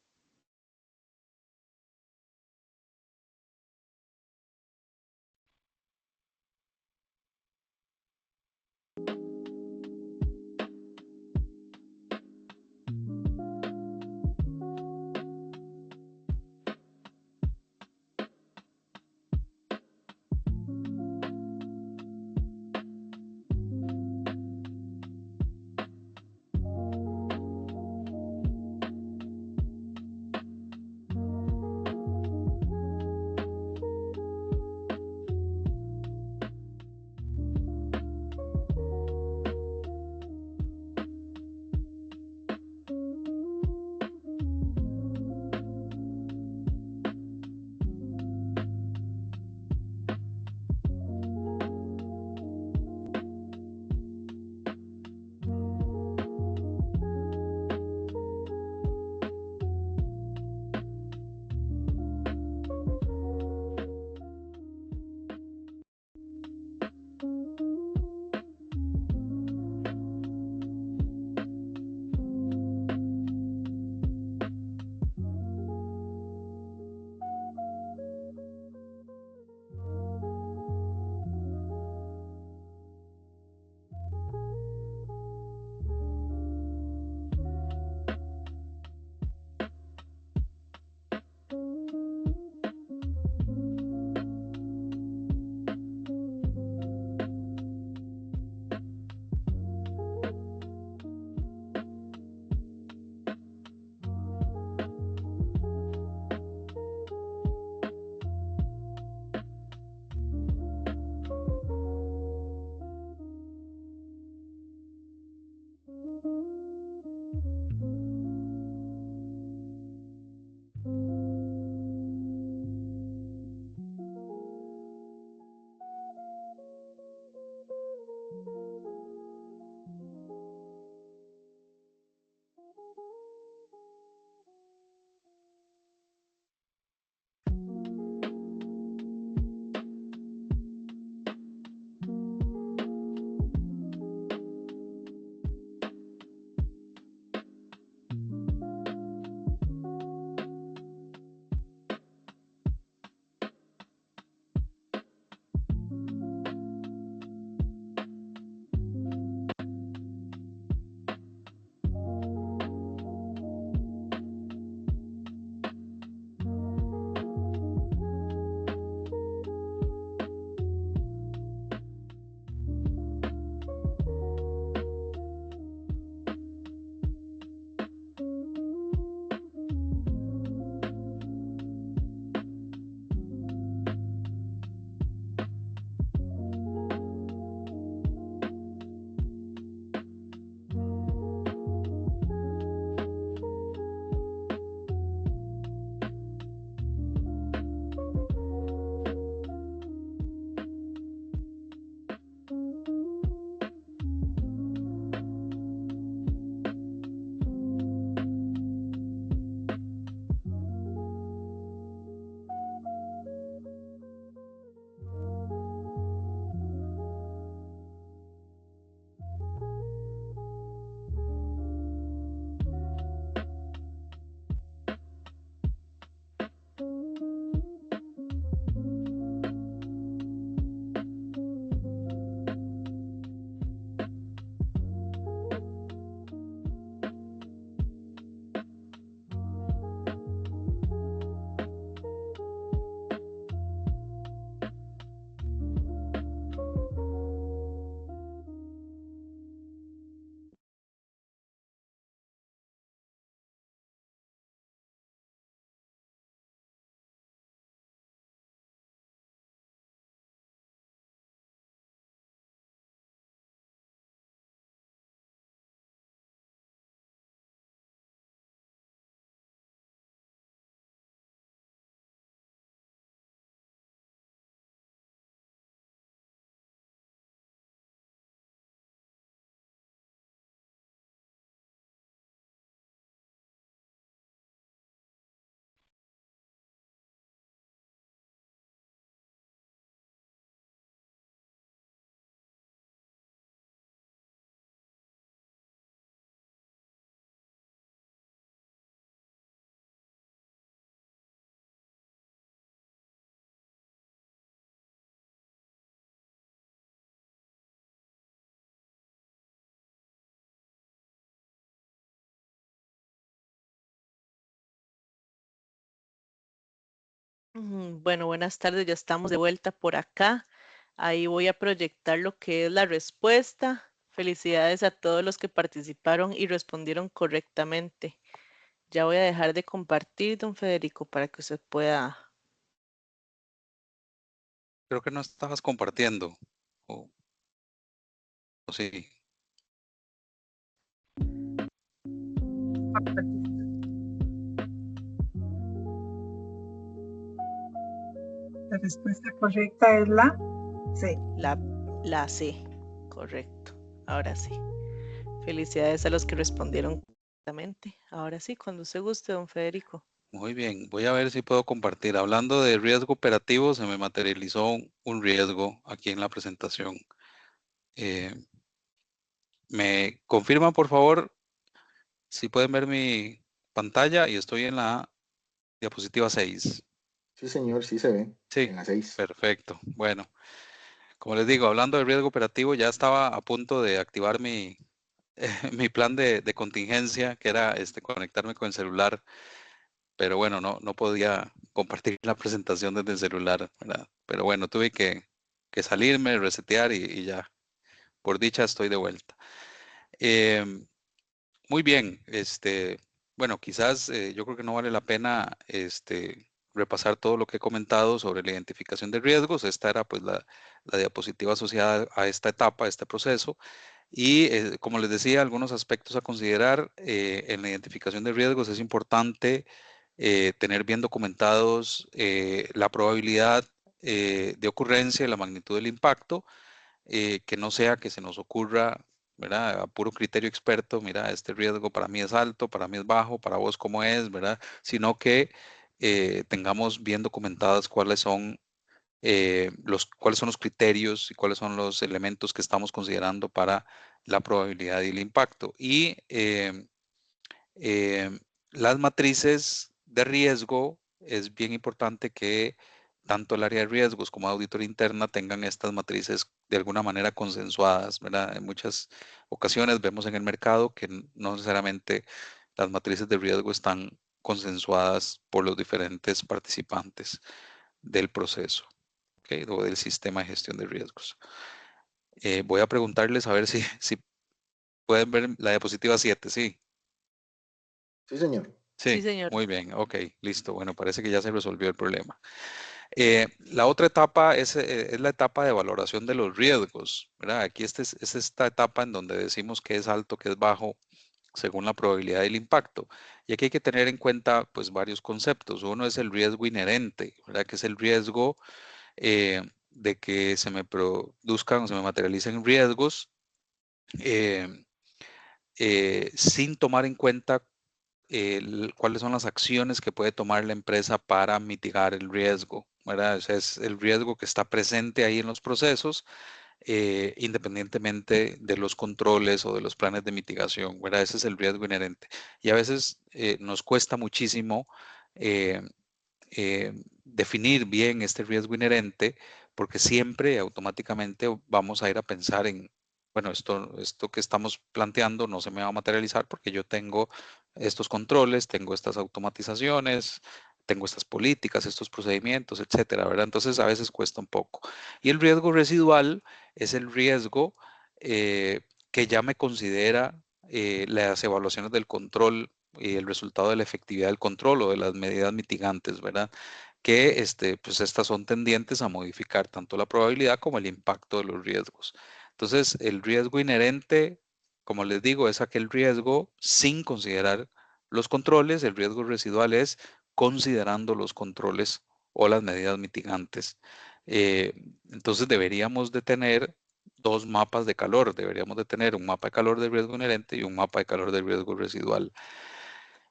Bueno, buenas tardes, ya estamos de vuelta por acá. Ahí voy a proyectar lo que es la respuesta. Felicidades a todos los que participaron y respondieron correctamente. Ya voy a dejar de compartir, don Federico, para que usted pueda. Creo que no estabas compartiendo. O sí. La respuesta correcta es la C. La C, correcto. Ahora sí. Felicidades a los que respondieron correctamente. Ahora sí, cuando usted guste, don Federico. Muy bien, voy a ver si puedo compartir. Hablando de riesgo operativo, se me materializó un riesgo aquí en la presentación. ¿Me confirman, por favor, si pueden ver mi pantalla? Y estoy en la diapositiva 6. Sí, señor, sí se ve. Sí, En la 6. perfecto. Bueno, como les digo, hablando de riesgo operativo, ya estaba a punto de activar mi, mi plan de contingencia, que era conectarme con el celular, pero bueno, no podía compartir la presentación desde el celular, ¿verdad? Pero bueno, tuve que salirme, resetear y ya, por dicha estoy de vuelta. Muy bien, bueno, quizás yo creo que no vale la pena repasar todo lo que he comentado sobre la identificación de riesgos. Esta era pues la diapositiva asociada a esta etapa, a este proceso. Y como les decía, algunos aspectos a considerar en la identificación de riesgos es importante tener bien documentados la probabilidad de ocurrencia y la magnitud del impacto, que no sea que se nos ocurra, ¿verdad? A puro criterio experto, mira, este riesgo para mí es alto, para mí es bajo, para vos cómo es, ¿verdad? Sino que tengamos bien documentadas cuáles son los criterios y cuáles son los elementos que estamos considerando para la probabilidad y el impacto. Y las matrices de riesgo, es bien importante que tanto el área de riesgos como auditoría interna tengan estas matrices de alguna manera consensuadas, ¿verdad? En muchas ocasiones vemos en el mercado que no necesariamente las matrices de riesgo están consensuadas por los diferentes participantes del proceso, ¿ok? O del sistema de gestión de riesgos. Voy a preguntarles a ver si pueden ver la diapositiva 7, ¿sí? Sí, señor. Sí, Sí, señor. muy bien, ok, listo. Bueno, parece que ya se resolvió el problema. La otra etapa es la etapa de valoración de los riesgos, ¿verdad? Aquí es esta etapa en donde decimos que es alto, que es bajo, según la probabilidad del impacto. Y aquí hay que tener en cuenta, pues, varios conceptos. Uno es el riesgo inherente, ¿verdad? Que es el riesgo de que se me produzcan o se me materialicen riesgos eh, sin tomar en cuenta cuáles son las acciones que puede tomar la empresa para mitigar el riesgo, ¿verdad? Ese es el riesgo que está presente ahí en los procesos, independientemente de los controles o de los planes de mitigación, ¿verdad? Ese es el riesgo inherente. Y a veces nos cuesta muchísimo eh, definir bien este riesgo inherente, porque siempre automáticamente vamos a ir a pensar en, bueno, esto que estamos planteando no se me va a materializar porque yo tengo estos controles, tengo estas automatizaciones, tengo estas políticas, estos procedimientos, etcétera, ¿verdad? Entonces a veces cuesta un poco. Y el riesgo residual es el riesgo que ya me considera las evaluaciones del control y el resultado de la efectividad del control o de las medidas mitigantes, ¿verdad? Que pues estas son tendientes a modificar tanto la probabilidad como el impacto de los riesgos. Entonces, el riesgo inherente, como les digo, es aquel riesgo sin considerar los controles. El riesgo residual es considerando los controles o las medidas mitigantes. Eh, entonces, deberíamos de tener dos mapas de calor. Deberíamos de tener un mapa de calor del riesgo inherente y un mapa de calor del riesgo residual.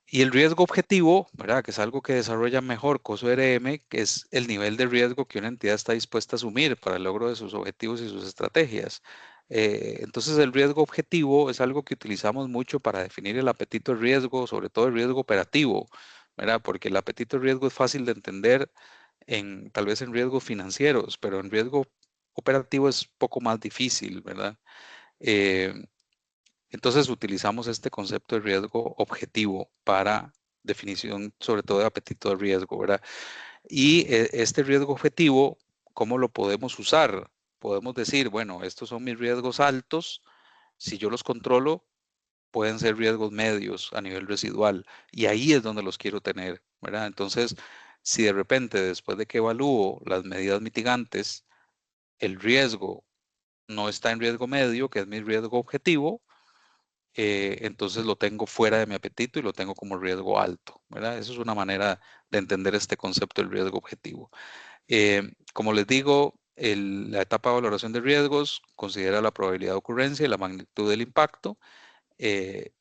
Y el riesgo objetivo, ¿verdad? Que es algo que desarrolla mejor COSO RM, que es el nivel de riesgo que una entidad está dispuesta a asumir para el logro de sus objetivos y sus estrategias. Entonces, el riesgo objetivo es algo que utilizamos mucho para definir el apetito de riesgo, sobre todo el riesgo operativo, ¿verdad? Porque el apetito de riesgo es fácil de entender tal vez en riesgos financieros, pero en riesgo operativo es poco más difícil, ¿verdad? Eh, entonces utilizamos este concepto de riesgo objetivo para definición, sobre todo de apetito de riesgo, ¿verdad? Y este riesgo objetivo, ¿cómo lo podemos usar? Podemos decir, bueno, estos son mis riesgos altos. Si yo los controlo, pueden ser riesgos medios a nivel residual. Y ahí es donde los quiero tener, ¿verdad? Entonces, si de repente, después de que evalúo las medidas mitigantes, el riesgo no está en riesgo medio, que es mi riesgo objetivo, entonces lo tengo fuera de mi apetito y lo tengo como riesgo alto, ¿verdad? Eso es una manera de entender este concepto del riesgo objetivo. Como les digo, la etapa de valoración de riesgos considera la probabilidad de ocurrencia y la magnitud del impacto.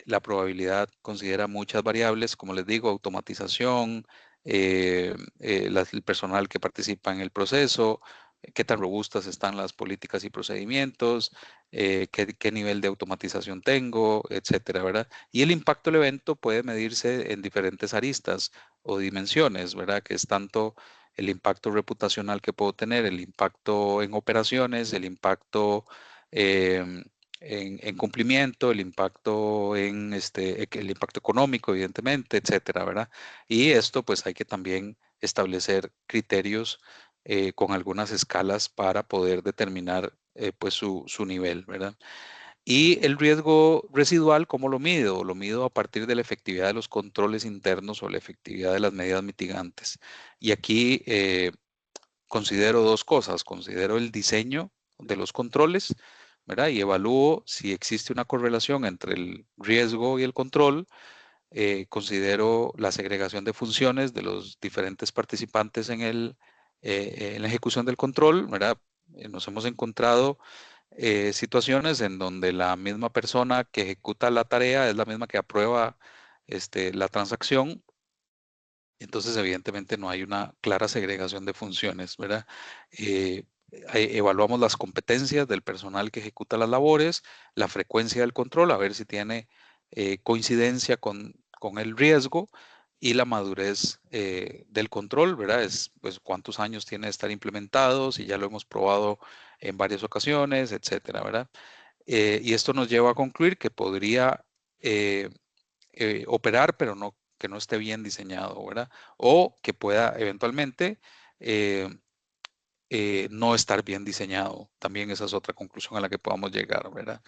La probabilidad considera muchas variables, como les digo, automatización, el personal que participa en el proceso, qué tan robustas están las políticas y procedimientos, qué nivel de automatización tengo, etcétera, ¿verdad? Y el impacto del evento puede medirse en diferentes aristas o dimensiones, ¿verdad? Que es tanto el impacto reputacional que puedo tener, el impacto en operaciones, el impacto em, en cumplimiento, el impacto el impacto económico, evidentemente, etcétera, ¿verdad? Y esto, pues, hay que también establecer criterios con algunas escalas para poder determinar, pues, su nivel, ¿verdad? Y el riesgo residual, ¿cómo lo mido? Lo mido a partir de la efectividad de los controles internos o la efectividad de las medidas mitigantes. Y aquí considero dos cosas. Considero el diseño de los controles, ¿verdad? Y evalúo si existe una correlación entre el riesgo y el control. Considero la segregación de funciones de los diferentes participantes en la ejecución del control, ¿verdad? Nos hemos encontrado situaciones en donde la misma persona que ejecuta la tarea es la misma que aprueba la transacción. Entonces, evidentemente, no hay una clara segregación de funciones, ¿verdad? Eh, Evaluamos las competencias del personal que ejecuta las labores, la frecuencia del control, a ver si tiene coincidencia con el riesgo y la madurez del control, ¿verdad? Es pues cuántos años tiene de estar implementado, si ya lo hemos probado en varias ocasiones, etcétera, ¿verdad? Y esto nos lleva a concluir que podría eh, operar, pero no, que no esté bien diseñado, ¿verdad? O que pueda eventualmente eh, no estar bien diseñado. También esa es otra conclusión a la que podamos llegar, ¿verdad?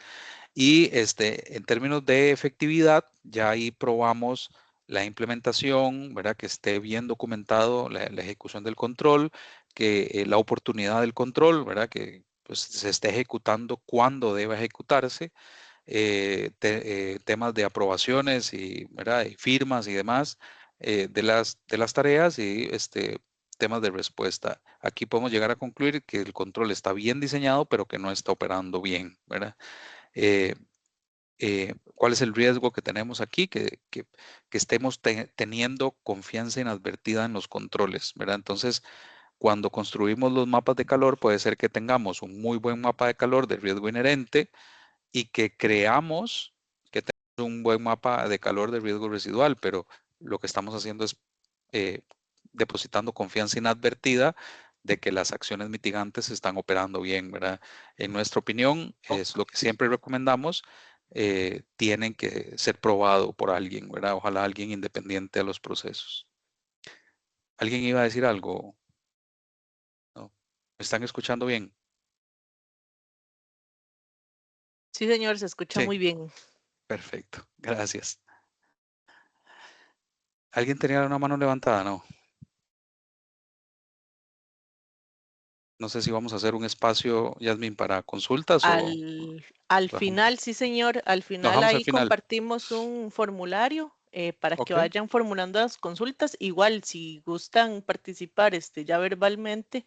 Y en términos de efectividad, ya ahí probamos la implementación, ¿verdad? Que esté bien documentado la ejecución del control, que la oportunidad del control, ¿verdad? Que pues, se esté ejecutando cuando debe ejecutarse, temas de aprobaciones y, ¿verdad? Y firmas y demás de las tareas y temas de respuesta. Aquí podemos llegar a concluir que el control está bien diseñado, pero que no está operando bien, ¿verdad? Eh, ¿Cuál es el riesgo que tenemos aquí? Que estemos teniendo confianza inadvertida en los controles, ¿verdad? Entonces, cuando construimos los mapas de calor, puede ser que tengamos un muy buen mapa de calor de riesgo inherente y que creamos que tenemos un buen mapa de calor de riesgo residual, pero lo que estamos haciendo es eh, depositando confianza inadvertida de que las acciones mitigantes están operando bien, ¿verdad? En nuestra opinión, es lo que siempre recomendamos, tienen que ser probado por alguien, ¿verdad? Ojalá alguien independiente a los procesos. ¿Alguien iba a decir algo? ¿No? ¿Me están escuchando bien? Sí, señor, se escucha Sí, muy bien. perfecto. Gracias. ¿Alguien tenía una mano levantada? No. No sé si vamos a hacer un espacio, Yasmin, para consultas o Al lo dejamos. final, sí, señor, al Lo final dejamos al ahí final. compartimos un formulario para que Ok, vayan formulando las consultas. Igual, si gustan participar ya verbalmente,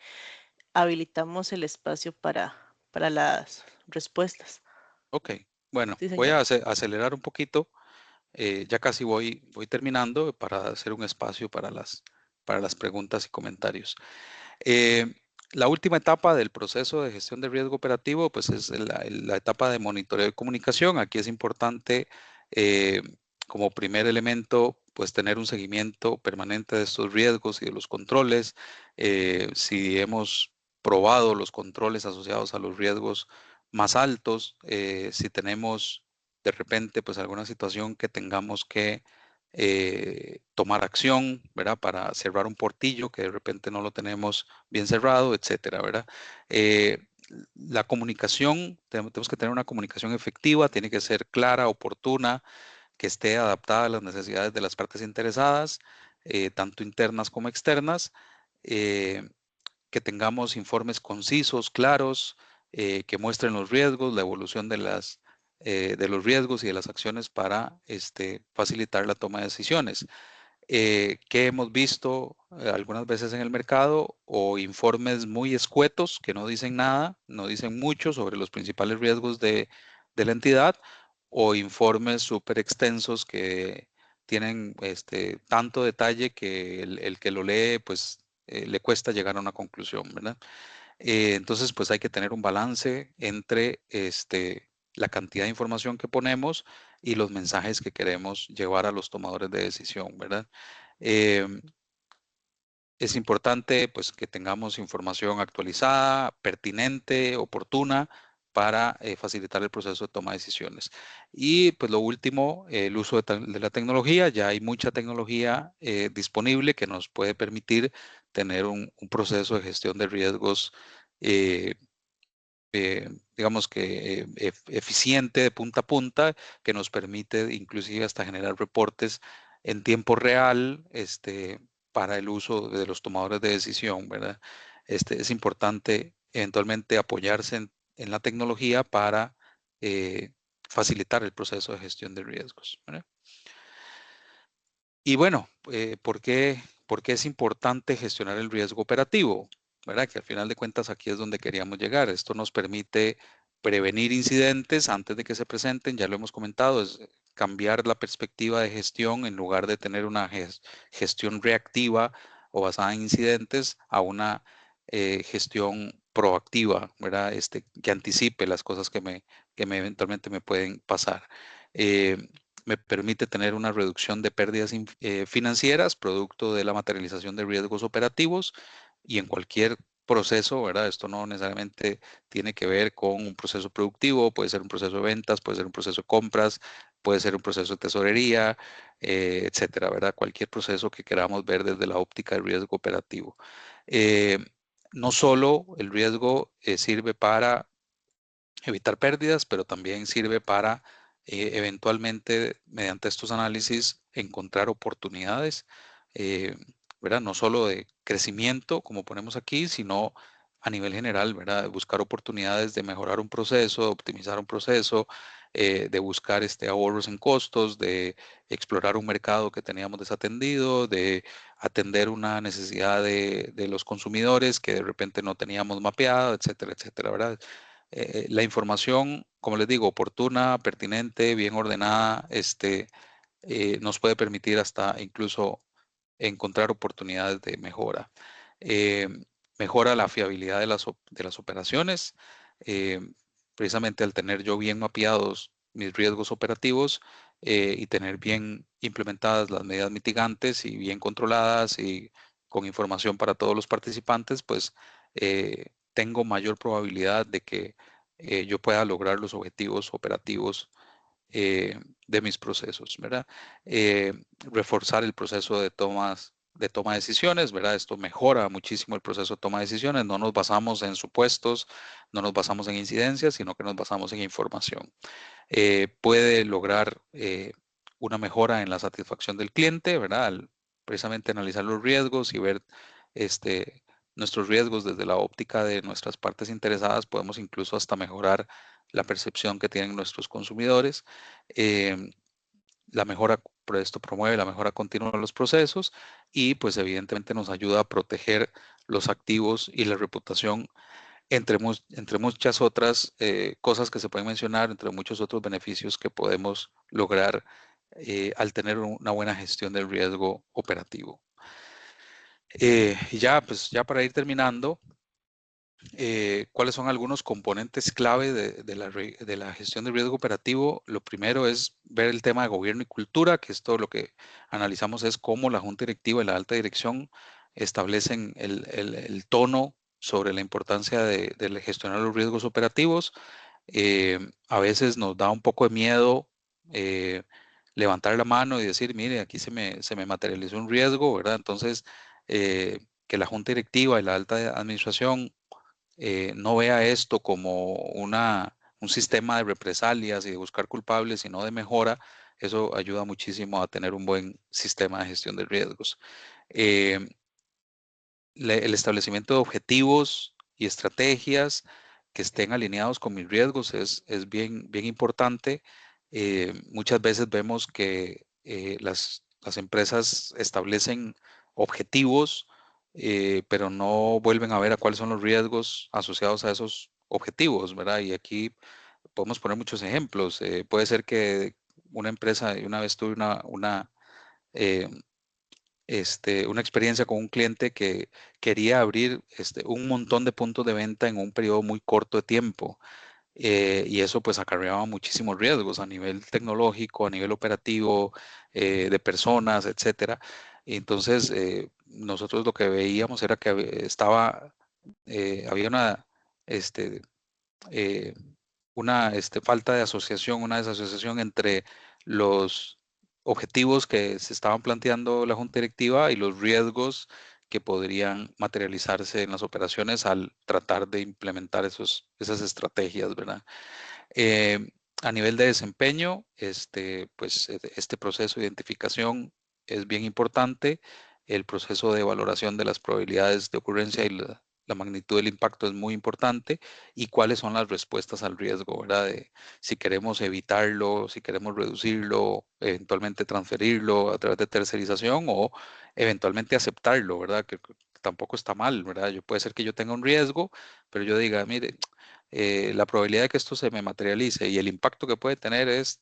habilitamos el espacio para las respuestas. ok. Bueno, Sí, voy señor. a acelerar un poquito. Ya casi voy terminando para hacer un espacio para las preguntas y comentarios. Eh, la última etapa del proceso de gestión de riesgo operativo, pues es la etapa de monitoreo y comunicación. Aquí es importante, eh, como primer elemento, pues tener un seguimiento permanente de estos riesgos y de los controles. Si hemos probado los controles asociados a los riesgos más altos, si tenemos de repente, pues alguna situación que tengamos que tomar acción, ¿verdad? Para cerrar un portillo que de repente no lo tenemos bien cerrado, etcétera, ¿verdad? La comunicación, tenemos que tener una comunicación efectiva, tiene que ser clara, oportuna, que esté adaptada a las necesidades de las partes interesadas, tanto internas como externas, que tengamos informes concisos, claros, que muestren los riesgos, la evolución de los riesgos y de las acciones para facilitar la toma de decisiones. Que hemos visto algunas veces en el mercado o informes muy escuetos que no dicen nada, no dicen mucho sobre los principales riesgos de la entidad, o informes súper extensos que tienen tanto detalle que el que lo lee pues le cuesta llegar a una conclusión, ¿verdad? Entonces pues hay que tener un balance entre la cantidad de información que ponemos y los mensajes que queremos llevar a los tomadores de decisión, ¿verdad? Em, es importante pues que tengamos información actualizada, pertinente, oportuna para facilitar el proceso de toma de decisiones. Y pues lo último, el uso de la tecnología. Ya hay mucha tecnología disponible que nos puede permitir tener un proceso de gestión de riesgos eh, digamos que eficiente de punta a punta, que nos permite inclusive hasta generar reportes en tiempo real para el uso de los tomadores de decisión, ¿verdad? Es importante eventualmente apoyarse en la tecnología para facilitar el proceso de gestión de riesgos, ¿verdad? Y bueno, por qué es importante gestionar el riesgo operativo? ¿Verdad? Que al final de cuentas aquí es donde queríamos llegar. Esto nos permite prevenir incidentes antes de que se presenten. Ya lo hemos comentado, es cambiar la perspectiva de gestión en lugar de tener una gestión reactiva o basada en incidentes a una gestión proactiva, ¿verdad? Que anticipe las cosas que eventualmente me pueden pasar. Eh, Me permite tener una reducción de pérdidas financieras producto de la materialización de riesgos operativos y en cualquier proceso, ¿verdad? Esto no necesariamente tiene que ver con un proceso productivo, puede ser un proceso de ventas, puede ser un proceso de compras, puede ser un proceso de tesorería, etcétera, ¿verdad? Cualquier proceso que queramos ver desde la óptica del riesgo operativo. Eh, no solo el riesgo sirve para evitar pérdidas, pero también sirve para eventualmente, mediante estos análisis, encontrar oportunidades, eh, ¿verdad? No solo de crecimiento, como ponemos aquí, sino a nivel general, ¿verdad? Buscar oportunidades de mejorar un proceso, de optimizar un proceso, de buscar ahorros en costos, de explorar un mercado que teníamos desatendido, de atender una necesidad de los consumidores que de repente no teníamos mapeado, etcétera, etcétera, ¿verdad? La información, como les digo, oportuna, pertinente, bien ordenada, nos puede permitir hasta incluso encontrar oportunidades de mejora. Eh, Mejora la fiabilidad de las operaciones. eh, Precisamente al tener yo bien mapeados mis riesgos operativos y tener bien implementadas las medidas mitigantes y bien controladas y con información para todos los participantes, pues tengo mayor probabilidad de que yo pueda lograr los objetivos operativos de mis procesos, ¿verdad? Reforzar el proceso de toma de decisiones, ¿verdad? Esto mejora muchísimo el proceso de toma de decisiones. No nos basamos en supuestos, no nos basamos en incidencias, sino que nos basamos en información. Puede lograr una mejora en la satisfacción del cliente, ¿verdad? Al precisamente analizar los riesgos y ver nuestros riesgos desde la óptica de nuestras partes interesadas, podemos incluso hasta mejorar la percepción que tienen nuestros consumidores. Em, la mejora, por esto promueve la mejora continua de los procesos y pues evidentemente nos ayuda a proteger los activos y la reputación entre muchas otras cosas que se pueden mencionar, entre muchos otros beneficios que podemos lograr al tener una buena gestión del riesgo operativo. Y ya, pues ya para ir terminando, ¿cuáles son algunos componentes clave de la gestión del riesgo operativo? Lo primero es ver el tema de gobierno y cultura, que esto lo que analizamos es cómo la junta directiva y la alta dirección establecen el tono sobre la importancia de gestionar los riesgos operativos. A veces nos da un poco de miedo levantar la mano y decir, mire, aquí se me materializó un riesgo, ¿verdad? Entonces, que la junta directiva y la alta administración no vea esto como un sistema de represalias y de buscar culpables, sino de mejora, eso ayuda muchísimo a tener un buen sistema de gestión de riesgos. El establecimiento de objetivos y estrategias que estén alineados con mis riesgos es bien importante. Muchas veces vemos que las empresas establecen objetivos, pero no vuelven a ver a cuáles son los riesgos asociados a esos objetivos, ¿verdad? Y aquí podemos poner muchos ejemplos. Puede ser que una empresa, y una vez tuve eh, una experiencia con un cliente que quería abrir un montón de puntos de venta en un periodo muy corto de tiempo. Y eso pues acarreaba muchísimos riesgos a nivel tecnológico, a nivel operativo, de personas, etcétera. Y entonces nosotros lo que veíamos era que había este, eh, una falta de asociación, una desasociación entre los objetivos que se estaban planteando la Junta Directiva y los riesgos que podrían materializarse en las operaciones al tratar de implementar esas estrategias, ¿verdad? Eh, a nivel de desempeño, pues este proceso de identificación es bien importante. El proceso de valoración de las probabilidades de ocurrencia y la magnitud del impacto es muy importante. Y cuáles son las respuestas al riesgo, ¿verdad? Si queremos evitarlo, si queremos reducirlo, eventualmente transferirlo a través de tercerización o eventualmente aceptarlo, ¿verdad? Que tampoco está mal, ¿verdad? Puede ser que yo tenga un riesgo, pero yo diga, mire, la probabilidad de que esto se me materialice y el impacto que puede tener es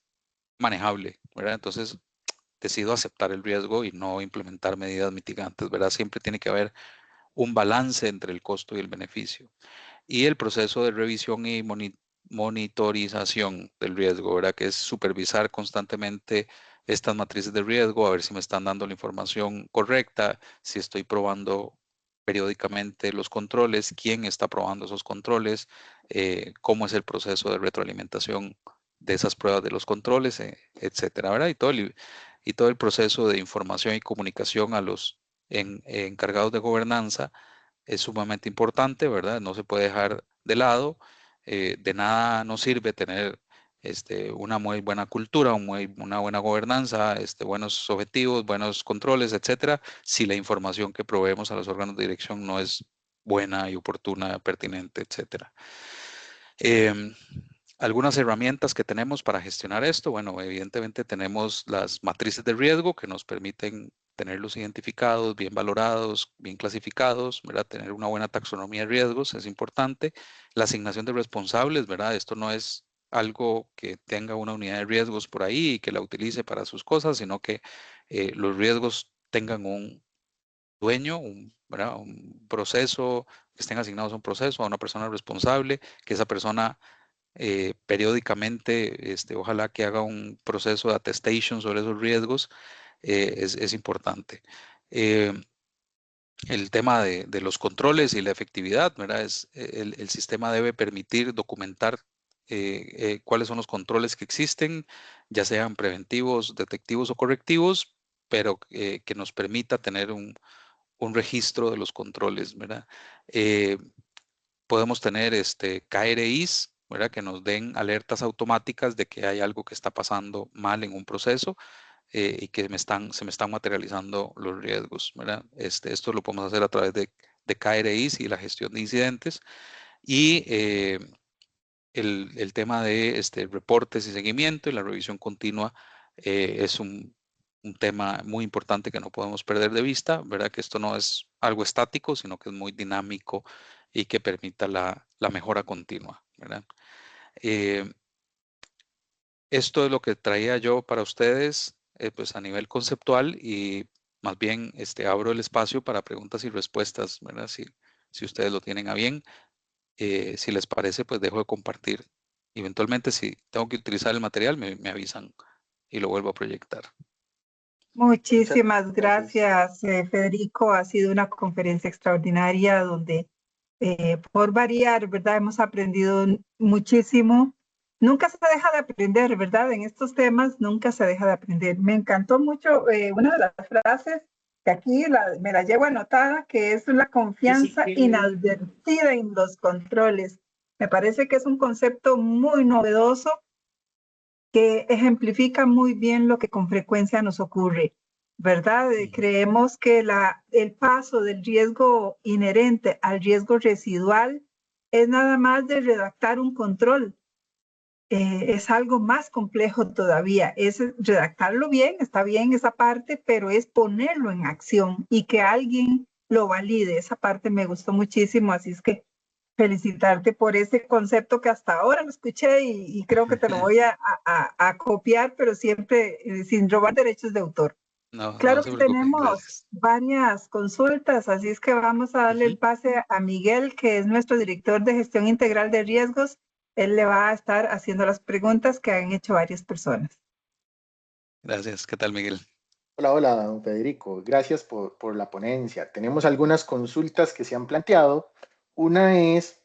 manejable, ¿verdad? Entonces decido aceptar el riesgo y no implementar medidas mitigantes, ¿verdad? Siempre tiene que haber un balance entre el costo y el beneficio. Y el proceso de revisión y monitorización del riesgo, ¿verdad? Que es supervisar constantemente estas matrices de riesgo, a ver si me están dando la información correcta, si estoy probando periódicamente los controles, quién está probando esos controles, cómo es el proceso de retroalimentación de esas pruebas de los controles, etcétera, ¿verdad? Y todo el proceso de información y comunicación a los encargados de gobernanza es sumamente importante, ¿verdad? No se puede dejar de lado. De nada nos sirve tener una muy buena cultura, una buena gobernanza, buenos objetivos, buenos controles, etcétera, si la información que proveemos a los órganos de dirección no es buena y oportuna, pertinente, etcétera. Algunas herramientas que tenemos para gestionar esto, bueno, evidentemente tenemos las matrices de riesgo que nos permiten tenerlos identificados, bien valorados, bien clasificados, ¿verdad? Tener una buena taxonomía de riesgos es importante. La asignación de responsables, ¿verdad? Esto no es algo que tenga una unidad de riesgos por ahí y que la utilice para sus cosas, sino que los riesgos tengan un dueño, ¿verdad? Un proceso, que estén asignados a un proceso, a una persona responsable, que esa persona periódicamente, ojalá que haga un proceso de attestation sobre esos riesgos, es importante. El tema de los controles y la efectividad, ¿verdad? El sistema debe permitir documentar cuáles son los controles que existen, ya sean preventivos, detectivos o correctivos, pero que nos permita tener un registro de los controles, ¿verdad? Podemos tener KRIs, ¿verdad? Que nos den alertas automáticas de que hay algo que está pasando mal en un proceso y que se me están materializando los riesgos, ¿verdad? Esto lo podemos hacer a través de KRIs y la gestión de incidentes. Y el tema de reportes y seguimiento y la revisión continua es un tema muy importante que no podemos perder de vista, ¿verdad? Que esto no es algo estático, sino que es muy dinámico y que permita la mejora continua, ¿verdad? Esto es lo que traía yo para ustedes, pues a nivel conceptual y más bien abro el espacio para preguntas y respuestas, ¿verdad? Si ustedes lo tienen a bien. Si les parece, pues dejo de compartir. Eventualmente, si tengo que utilizar el material, me avisan y lo vuelvo a proyectar. Muchísimas gracias, Federico. Ha sido una conferencia extraordinaria donde, por variar, ¿verdad? Hemos aprendido muchísimo nunca se deja de aprender, ¿verdad? En estos temas nunca se deja de aprender. Me encantó mucho una de las frases que aquí me la llevo anotada, que es la confianza inadvertida en los controles. Me parece que es un concepto muy novedoso que ejemplifica muy bien lo que con frecuencia nos ocurre, ¿verdad? Creemos que el paso del riesgo inherente al riesgo residual es nada más de redactar un control. Es algo más complejo todavía, es redactarlo bien, está bien esa parte, pero es ponerlo en acción y que alguien lo valide. Esa parte me gustó muchísimo, así es que felicitarte por ese concepto que hasta ahora lo escuché y creo que te lo voy a copiar, pero siempre sin robar derechos de autor. No, Claro no se que preocupen, tenemos gracias. varias consultas, así es que vamos a darle el pase a Miguel, que es nuestro director de gestión integral de riesgos. Él le va a estar haciendo las preguntas que han hecho varias personas. Gracias. ¿Qué tal, Miguel? Hola, hola, don Federico. Gracias por la ponencia. Tenemos algunas consultas que se han planteado. Una es,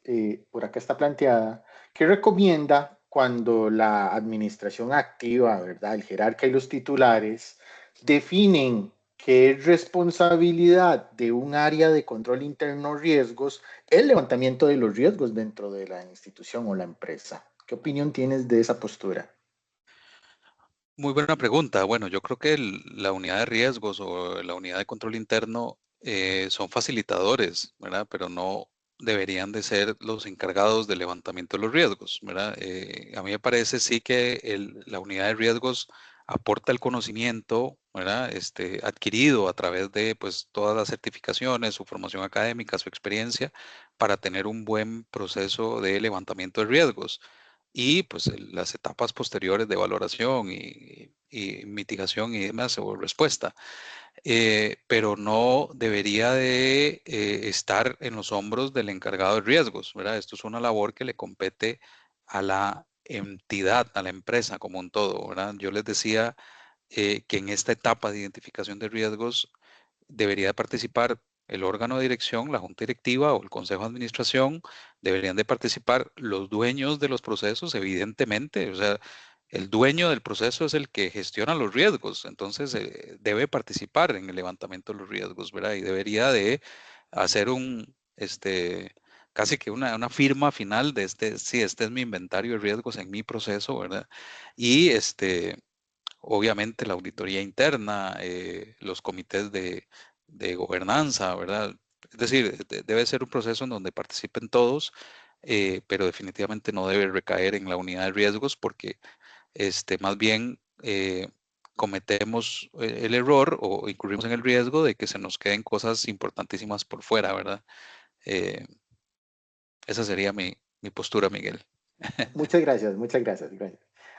por acá está planteada, ¿qué recomienda cuando la administración activa, ¿verdad? El jerarca y los titulares definen que es responsabilidad de un área de control interno riesgos el levantamiento de los riesgos dentro de la institución o la empresa? ¿Qué opinión tienes de esa postura? Muy buena pregunta. Bueno, yo creo que la unidad de riesgos o la unidad de control interno son facilitadores, ¿verdad? Pero no deberían de ser los encargados del levantamiento de los riesgos, ¿verdad? A mí me parece sí que la unidad de riesgos aporta el conocimiento, ¿verdad? Adquirido a través de pues todas las certificaciones, su formación académica, su experiencia, para tener un buen proceso de levantamiento de riesgos y pues las etapas posteriores de valoración y mitigación y demás o respuesta. Pero no debería de estar en los hombros del encargado de riesgos, ¿verdad? Esto es una labor que le compete a la entidad, a la empresa como un todo, ¿verdad? Yo les decía que en esta etapa de identificación de riesgos debería participar el órgano de dirección, la junta directiva o el consejo de administración, deberían de participar los dueños de los procesos, evidentemente, o sea, el dueño del proceso es el que gestiona los riesgos, entonces debe participar en el levantamiento de los riesgos, ¿verdad? Y debería de hacer casi que una firma final de sí, este es mi inventario de riesgos en mi proceso, ¿verdad? Y obviamente la auditoría interna, los comités de gobernanza, ¿verdad? Es decir, debe ser un proceso en donde participen todos, pero definitivamente no debe recaer en la unidad de riesgos porque más bien cometemos el error o incurrimos en el riesgo de que se nos queden cosas importantísimas por fuera, ¿verdad? Eh, Esa sería mi postura, Miguel. Muchas gracias, muchas gracias.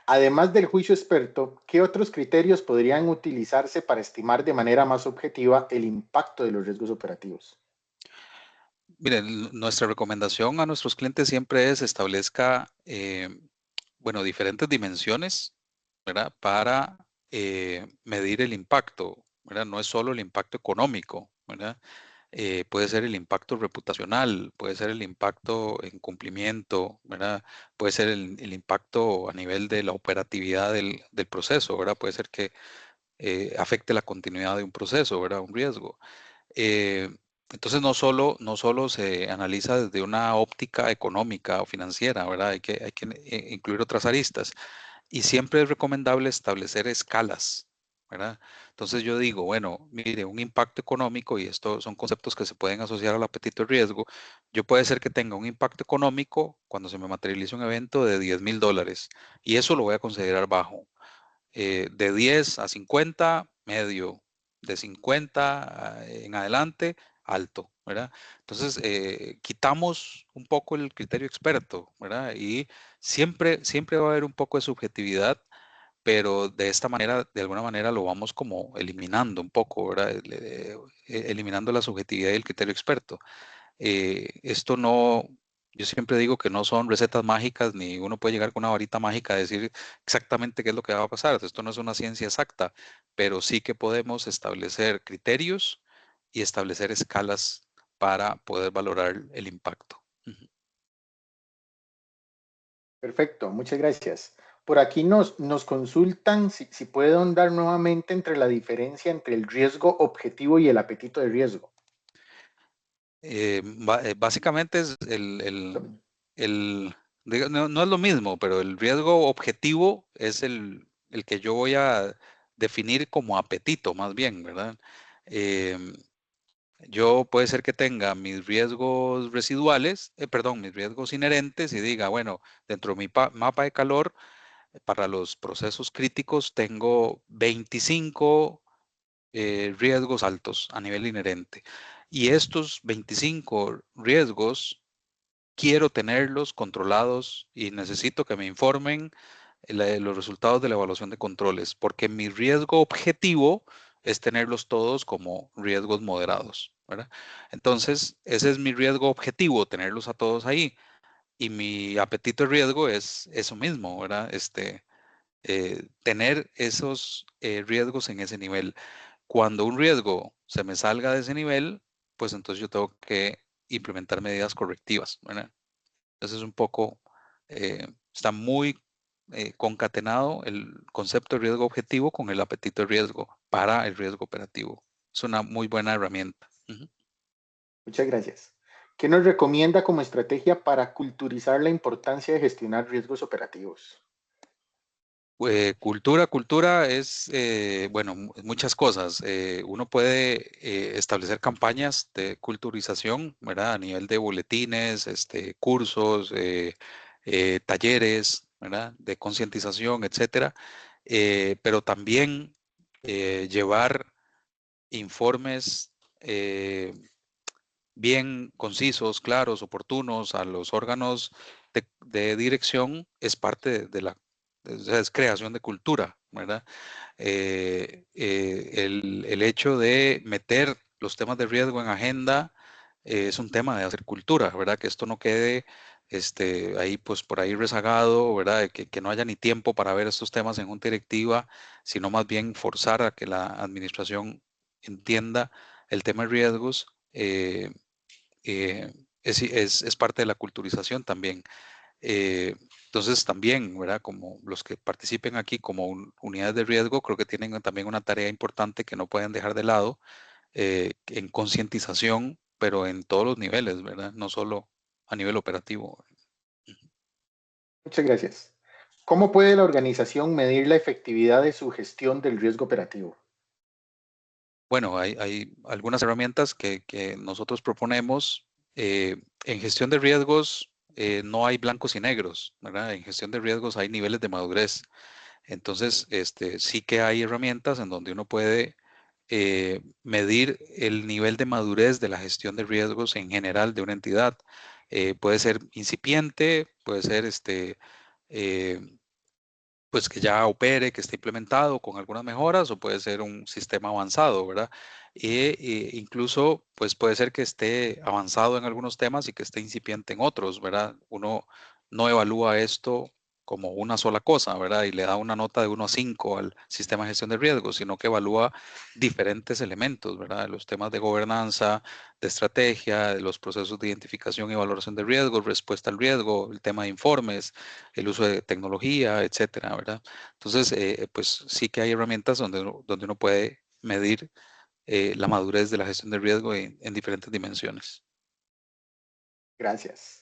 Además del juicio experto, ¿qué otros criterios podrían utilizarse para estimar de manera más objetiva el impacto de los riesgos operativos? Miren, nuestra recomendación a nuestros clientes siempre es establezca, bueno, diferentes dimensiones, ¿verdad? Para medir el impacto, ¿verdad? No es solo el impacto económico, ¿verdad? Puede ser el impacto reputacional, puede ser el impacto en cumplimiento, ¿verdad? Puede ser el impacto a nivel de la operatividad del proceso, ¿verdad? Puede ser que afecte la continuidad de un proceso, ¿verdad? Un riesgo. Eh, entonces no solo se analiza desde una óptica económica o financiera, ¿verdad? Hay que incluir otras aristas. Y siempre es recomendable establecer escalas, ¿verdad? Entonces yo digo, bueno, mire, un impacto económico, y esto son conceptos que se pueden asociar al apetito de riesgo, yo puede ser que tenga un impacto económico cuando se me materialice un evento de $10,000 y eso lo voy a considerar bajo. De 10 a 50, medio, de 50 en adelante, alto, ¿verdad? Entonces, quitamos un poco el criterio experto, ¿verdad? Y siempre va a haber un poco de subjetividad, pero de esta manera, de alguna manera, lo vamos como eliminando un poco, ¿verdad? Eliminando la subjetividad y el criterio experto. Esto no, yo siempre digo que no son recetas mágicas, ni uno puede llegar con una varita mágica a decir exactamente qué es lo que va a pasar. Esto no es una ciencia exacta, pero sí que podemos establecer criterios y establecer escalas para poder valorar el impacto. Ujú. Perfecto, muchas gracias. Por aquí nos consultan si puedo ahondar nuevamente entre la diferencia entre el riesgo objetivo y el apetito de riesgo. Básicamente es no es lo mismo, pero el riesgo objetivo es el que yo voy a definir como apetito, más bien, ¿verdad? Em, yo puede ser que tenga mis riesgos residuales, perdón, mis riesgos inherentes y diga, bueno, dentro de mi mapa de calor, para los procesos críticos tengo 25 riesgos altos a nivel inherente. Y estos 25 riesgos quiero tenerlos controlados y necesito que me informen los resultados de la evaluación de controles, porque mi riesgo objetivo es tenerlos todos como riesgos moderados, ¿verdad? Entonces, ese es mi riesgo objetivo, tenerlos a todos ahí. Y mi apetito de riesgo es eso mismo, ¿verdad? Tener esos riesgos en ese nivel. Cuando un riesgo se me salga de ese nivel, pues entonces yo tengo que implementar medidas correctivas, ¿verdad? Entonces es un poco, está muy concatenado el concepto de riesgo objetivo con el apetito de riesgo para el riesgo operativo. Es una muy buena herramienta. Ujú. Muchas gracias. ¿Qué nos recomienda como estrategia para culturizar la importancia de gestionar riesgos operativos? Cultura es, bueno, muchas cosas. Uno puede establecer campañas de culturización, ¿verdad? A nivel de boletines, cursos, talleres, ¿verdad? De concientización, etcétera. Pero también llevar informes bien concisos, claros, oportunos a los órganos de dirección es parte de es creación de cultura, ¿verdad? El hecho de meter los temas de riesgo en agenda es un tema de hacer cultura, ¿verdad? Que esto no quede ahí, pues por ahí rezagado, ¿verdad? Que no haya ni tiempo para ver estos temas en junta directiva, sino más bien forzar a que la administración entienda el tema de riesgos. Es parte de la culturización también. Entonces también, ¿verdad? Como los que participen aquí como unidades de riesgo, creo que tienen también una tarea importante que no pueden dejar de lado en concientización, pero en todos los niveles, ¿verdad? No solo a nivel operativo. Muchas gracias. ¿Cómo puede la organización medir la efectividad de su gestión del riesgo operativo? Bueno, hay algunas herramientas que nosotros proponemos. En gestión de riesgos no hay blancos y negros, ¿verdad? En gestión de riesgos hay niveles de madurez. Entonces, sí que hay herramientas en donde uno puede medir el nivel de madurez de la gestión de riesgos en general de una entidad. Puede ser incipiente, puede ser eh, pues que ya opere, que esté implementado con algunas mejoras, o puede ser un sistema avanzado, ¿verdad? Incluso, pues puede ser que esté avanzado en algunos temas y que esté incipiente en otros, ¿verdad? Uno no evalúa esto como una sola cosa, ¿verdad? Y le da una nota de 1 a 5 al sistema de gestión de riesgos, sino que evalúa diferentes elementos, ¿verdad? Los temas de gobernanza, de estrategia, de los procesos de identificación y valoración de riesgos, respuesta al riesgo, el tema de informes, el uso de tecnología, etcétera, ¿verdad? Entonces, pues sí que hay herramientas donde uno puede medir la madurez de la gestión de riesgo en diferentes dimensiones. Gracias.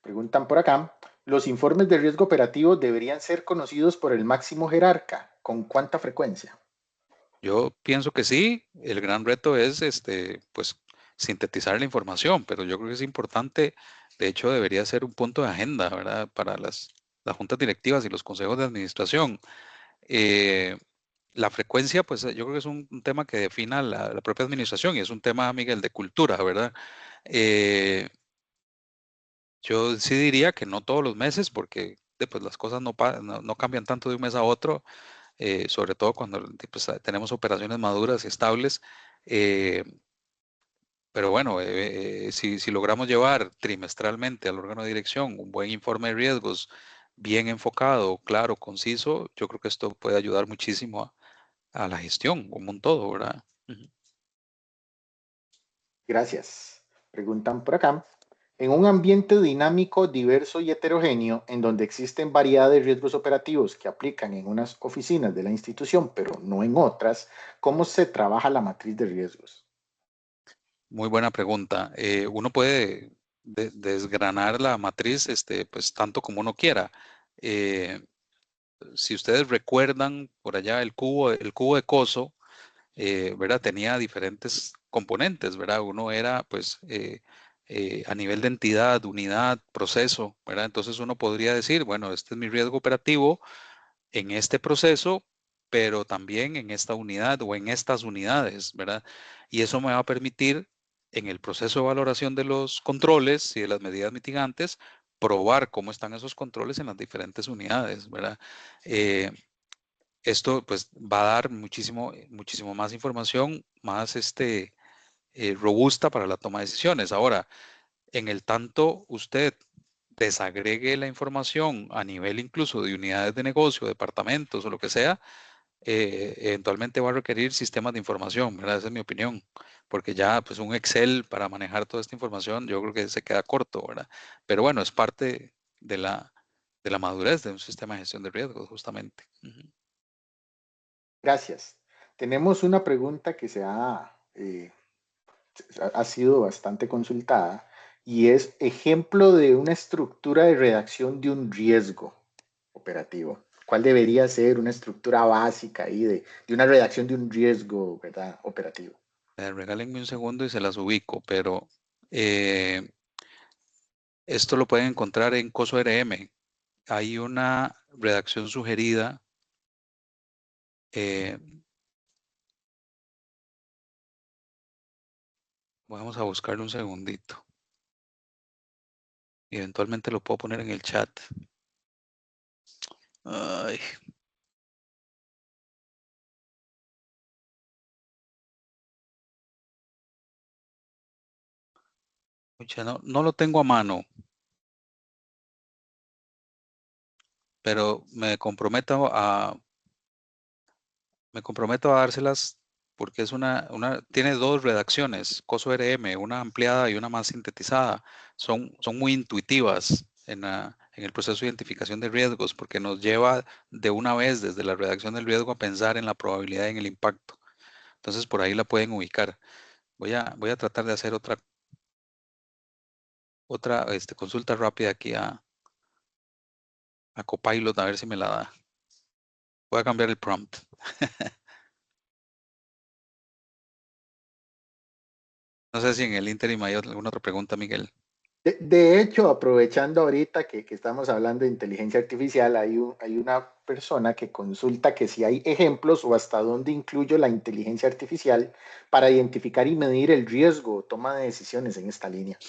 Preguntan por acá, ¿los informes de riesgo operativo deberían ser conocidos por el máximo jerarca? ¿Con cuánta frecuencia? Yo pienso que sí, el gran reto es pues sintetizar la información, pero yo creo que es importante, de hecho debería ser un punto de agenda, ¿verdad? Para las juntas directivas y los consejos de administración. Eh, la frecuencia, pues yo creo que es un tema que defina la propia administración y es un tema, Miguel, de cultura, ¿verdad? Eh, yo sí diría que no todos los meses, porque pues, las cosas no cambian tanto de un mes a otro, sobre todo cuando pues, tenemos operaciones maduras y estables. eh, pero bueno, si logramos llevar trimestralmente al órgano de dirección un buen informe de riesgos, bien enfocado, claro, conciso, yo creo que esto puede ayudar muchísimo a la gestión como un todo, ¿verdad? Ujú. Gracias. Preguntan por acá, En un ambiente dinámico, diverso y heterogéneo, en donde existen variedad de riesgos operativos que aplican en unas oficinas de la institución, pero no en otras, ¿cómo se trabaja la matriz de riesgos? Muy buena pregunta. Uno puede desgranar la matriz, pues tanto como uno quiera. Eh, si ustedes recuerdan por allá el cubo de Coso, ¿verdad? Tenía diferentes componentes, ¿verdad? Uno era, pues, a nivel de entidad, unidad, proceso, ¿verdad? Entonces uno podría decir, bueno, este es mi riesgo operativo en este proceso, pero también en esta unidad o en estas unidades, ¿verdad? Y eso me va a permitir, en el proceso de valoración de los controles y de las medidas mitigantes, probar cómo están esos controles en las diferentes unidades, ¿verdad? Eh, Esto pues va a dar muchísimo más información, más robusta para la toma de decisiones. Ahora, en el tanto usted desagregue la información a nivel incluso de unidades de negocio, departamentos o lo que sea, eventualmente va a requerir sistemas de información, ¿verdad? Esa es mi opinión, porque ya pues un Excel para manejar toda esta información yo creo que se queda corto, ¿verdad? Pero bueno, es parte de la madurez de un sistema de gestión de riesgos, justamente. Ujú. Gracias. Tenemos una pregunta que ha sido bastante consultada y es ejemplo de una estructura de redacción de un riesgo operativo. ¿Cuál debería ser una estructura básica ahí de una redacción de un riesgo, ¿verdad? Operativo? Regálenme un segundo y se las ubico, pero eh, esto lo pueden encontrar en Coso RM. Hay una redacción sugerida. eh, Vamos a buscarlo un segundito. Y eventualmente lo puedo poner en el chat. Ay, pucha, no lo tengo a mano, pero me comprometo a dárselas porque es tiene dos redacciones, Coso RM, una ampliada y una más sintetizada. Son muy intuitivas en el proceso de identificación de riesgos porque nos lleva de una vez desde la redacción del riesgo a pensar en la probabilidad y en el impacto. Entonces por ahí la pueden ubicar. Voy a tratar de hacer otra consulta rápida aquí a Copilot a ver si me la da. Voy a cambiar el prompt. No sé si en el interim hay alguna otra pregunta, Miguel. De hecho, aprovechando ahorita que estamos hablando de inteligencia artificial, hay una persona que consulta que si hay ejemplos o hasta dónde incluyo la inteligencia artificial para identificar y medir el riesgo o toma de decisiones en esta línea.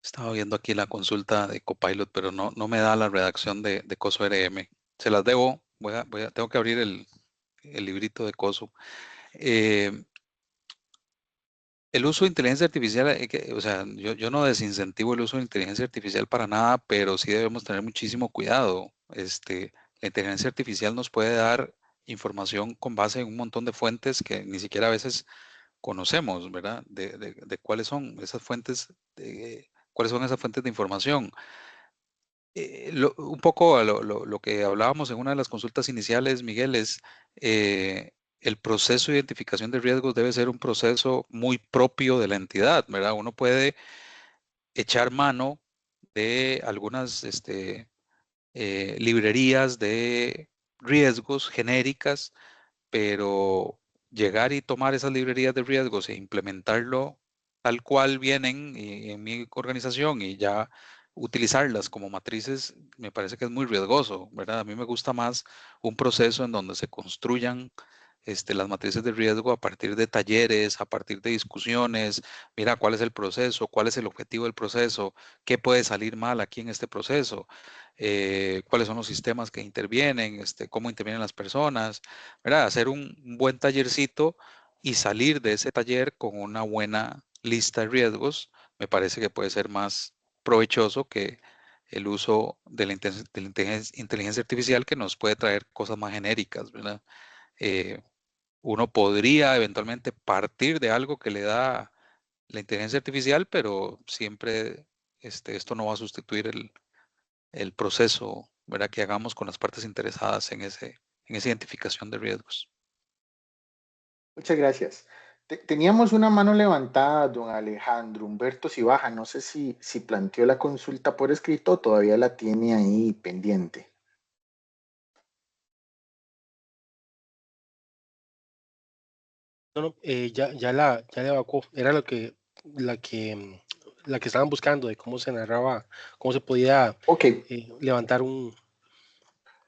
Estaba viendo aquí la consulta de Copilot, pero no me da la redacción de Coso RM. Se las debo. Tengo que abrir el librito de Coso. Eh, el uso de inteligencia artificial, o sea, yo no desincentivo el uso de inteligencia artificial para nada, pero sí debemos tener muchísimo cuidado. La inteligencia artificial nos puede dar información con base en un montón de fuentes que ni siquiera a veces conocemos, ¿verdad? De cuáles son esas fuentes, cuáles son esas fuentes de información. Un poco a lo que hablábamos en una de las consultas iniciales, Miguel, es el proceso de identificación de riesgos debe ser un proceso muy propio de la entidad, ¿verdad? Uno puede echar mano de algunas librerías de riesgos genéricas, pero llegar y tomar esas librerías de riesgos e implementarlo tal cual vienen en mi organización y ya utilizarlas como matrices, me parece que es muy riesgoso, ¿verdad? A mí me gusta más un proceso en donde se construyan las matrices de riesgo a partir de talleres, a partir de discusiones, mira cuál es el proceso, cuál es el objetivo del proceso, qué puede salir mal aquí en este proceso, cuáles son los sistemas que intervienen, cómo intervienen las personas, ¿verdad? Hacer un buen tallercito y salir de ese taller con una buena lista de riesgos, me parece que puede ser más provechoso que el uso de de la inteligencia artificial que nos puede traer cosas más genéricas, ¿verdad? uno podría eventualmente partir de algo que le da la inteligencia artificial, pero siempre esto no va a sustituir el proceso, ¿verdad?, que hagamos con las partes interesadas en esa identificación de riesgos. Muchas gracias. Teníamos una mano levantada, don Alejandro Humberto Cibaja. No sé si planteó la consulta por escrito o todavía la tiene ahí pendiente. No, ya la evacuó. Era la que estaban buscando de cómo se narraba, cómo se podía Ok, levantar una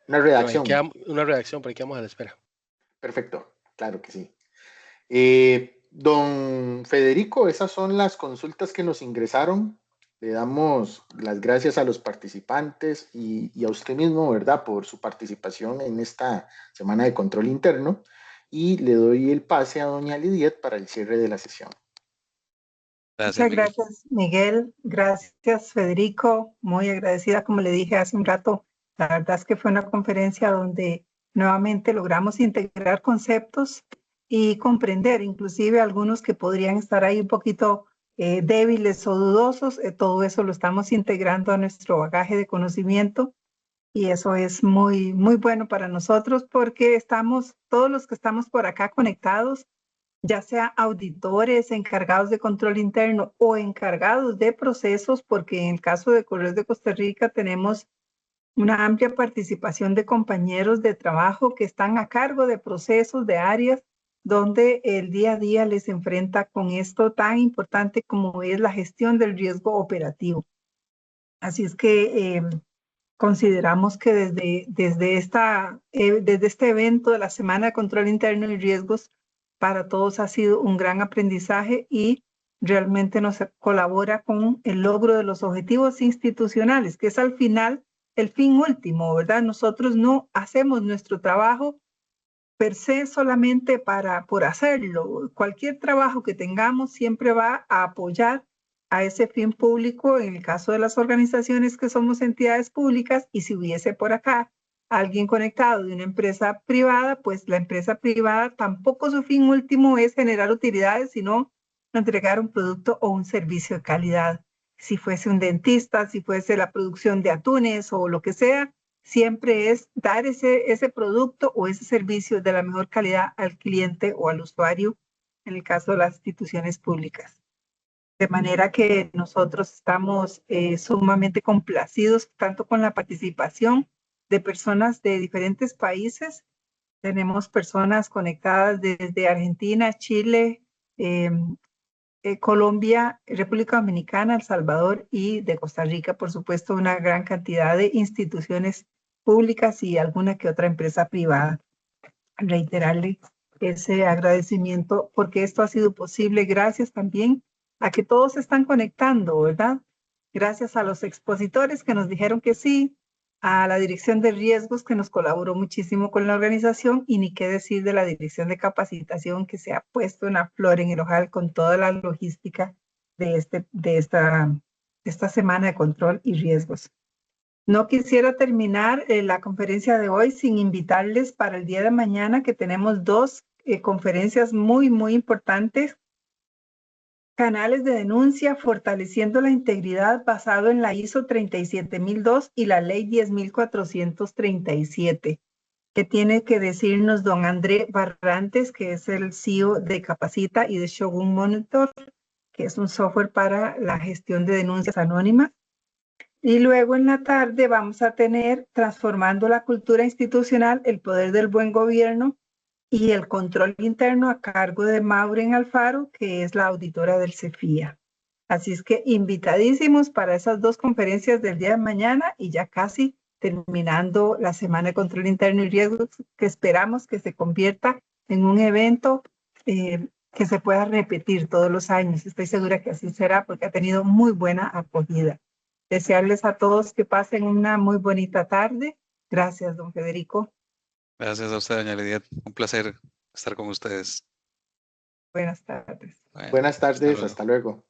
redacción. una redacción, pero ahí quedamos a la espera. Perfecto, claro que sí. Don Federico, esas son las consultas que nos ingresaron. Le damos las gracias a los participantes y a usted mismo, ¿verdad?, por su participación en esta semana de control interno. Y le doy el pase a doña Lidiet para el cierre de la sesión. Gracias, Muchas Miguel. gracias, Miguel. Gracias, Federico. Muy agradecida, como le dije hace un rato. La verdad es que fue una conferencia donde nuevamente logramos integrar conceptos y comprender, inclusive algunos que podrían estar ahí un poquito débiles o dudosos. Todo eso lo estamos integrando a nuestro bagaje de conocimiento y eso es muy, muy bueno para nosotros porque estamos, todos los que estamos por acá conectados, ya sea auditores encargados de control interno o encargados de procesos, porque en el caso de Correos de Costa Rica tenemos una amplia participación de compañeros de trabajo que están a cargo de procesos, de áreas donde el día a día les enfrenta con esto tan importante como es la gestión del riesgo operativo. Así es que consideramos que desde este evento de la Semana de Control Interno y Riesgos, para todos ha sido un gran aprendizaje y realmente nos colabora con el logro de los objetivos institucionales, que es al final el fin último, ¿verdad? Nosotros no hacemos nuestro trabajo per se solamente por hacerlo. Cualquier trabajo que tengamos siempre va a apoyar a ese fin público, en el caso de las organizaciones que somos entidades públicas, y si hubiese por acá alguien conectado de una empresa privada, pues la empresa privada tampoco su fin último es generar utilidades, sino entregar un producto o un servicio de calidad. Si fuese un dentista, si fuese la producción de atunes o lo que sea, siempre es dar ese producto o ese servicio de la mejor calidad al cliente o al usuario, en el caso de las instituciones públicas. De manera que nosotros estamos sumamente complacidos tanto con la participación de personas de diferentes países. Tenemos personas conectadas desde Argentina, Chile, Colombia, República Dominicana, El Salvador y de Costa Rica, por supuesto, una gran cantidad de instituciones públicas y alguna que otra empresa privada. Reiterarle ese agradecimiento porque esto ha sido posible gracias también a que todos se están conectando, ¿verdad? Gracias a los expositores que nos dijeron que sí, a la dirección de riesgos que nos colaboró muchísimo con la organización y ni qué decir de la dirección de capacitación que se ha puesto una flor en el ojal con toda la logística de esta semana de control y riesgos. No quisiera terminar la conferencia de hoy sin invitarles para el día de mañana que tenemos dos conferencias muy, muy importantes. Canales de denuncia fortaleciendo la integridad basado en la ISO 37002 y la ley 10.437. ¿Qué tiene que decirnos don André Barrantes, que es el CEO de Capacita y de Shogun Monitor, que es un software para la gestión de denuncias anónimas? Y luego en la tarde vamos a tener Transformando la cultura institucional, el poder del buen gobierno y el control interno a cargo de Maureen Alfaro, que es la auditora del CEFIA. Así es que invitadísimos para esas dos conferencias del día de mañana y ya casi terminando la semana de control interno y riesgos, que esperamos que se convierta en un evento que se pueda repetir todos los años. Estoy segura que así será porque ha tenido muy buena acogida. Desearles a todos que pasen una muy bonita tarde. Gracias, don Federico. Gracias a usted, doña Lidiet. Un placer estar con ustedes. Buenas tardes. Bueno, Buenas tardes, hasta luego. hasta luego.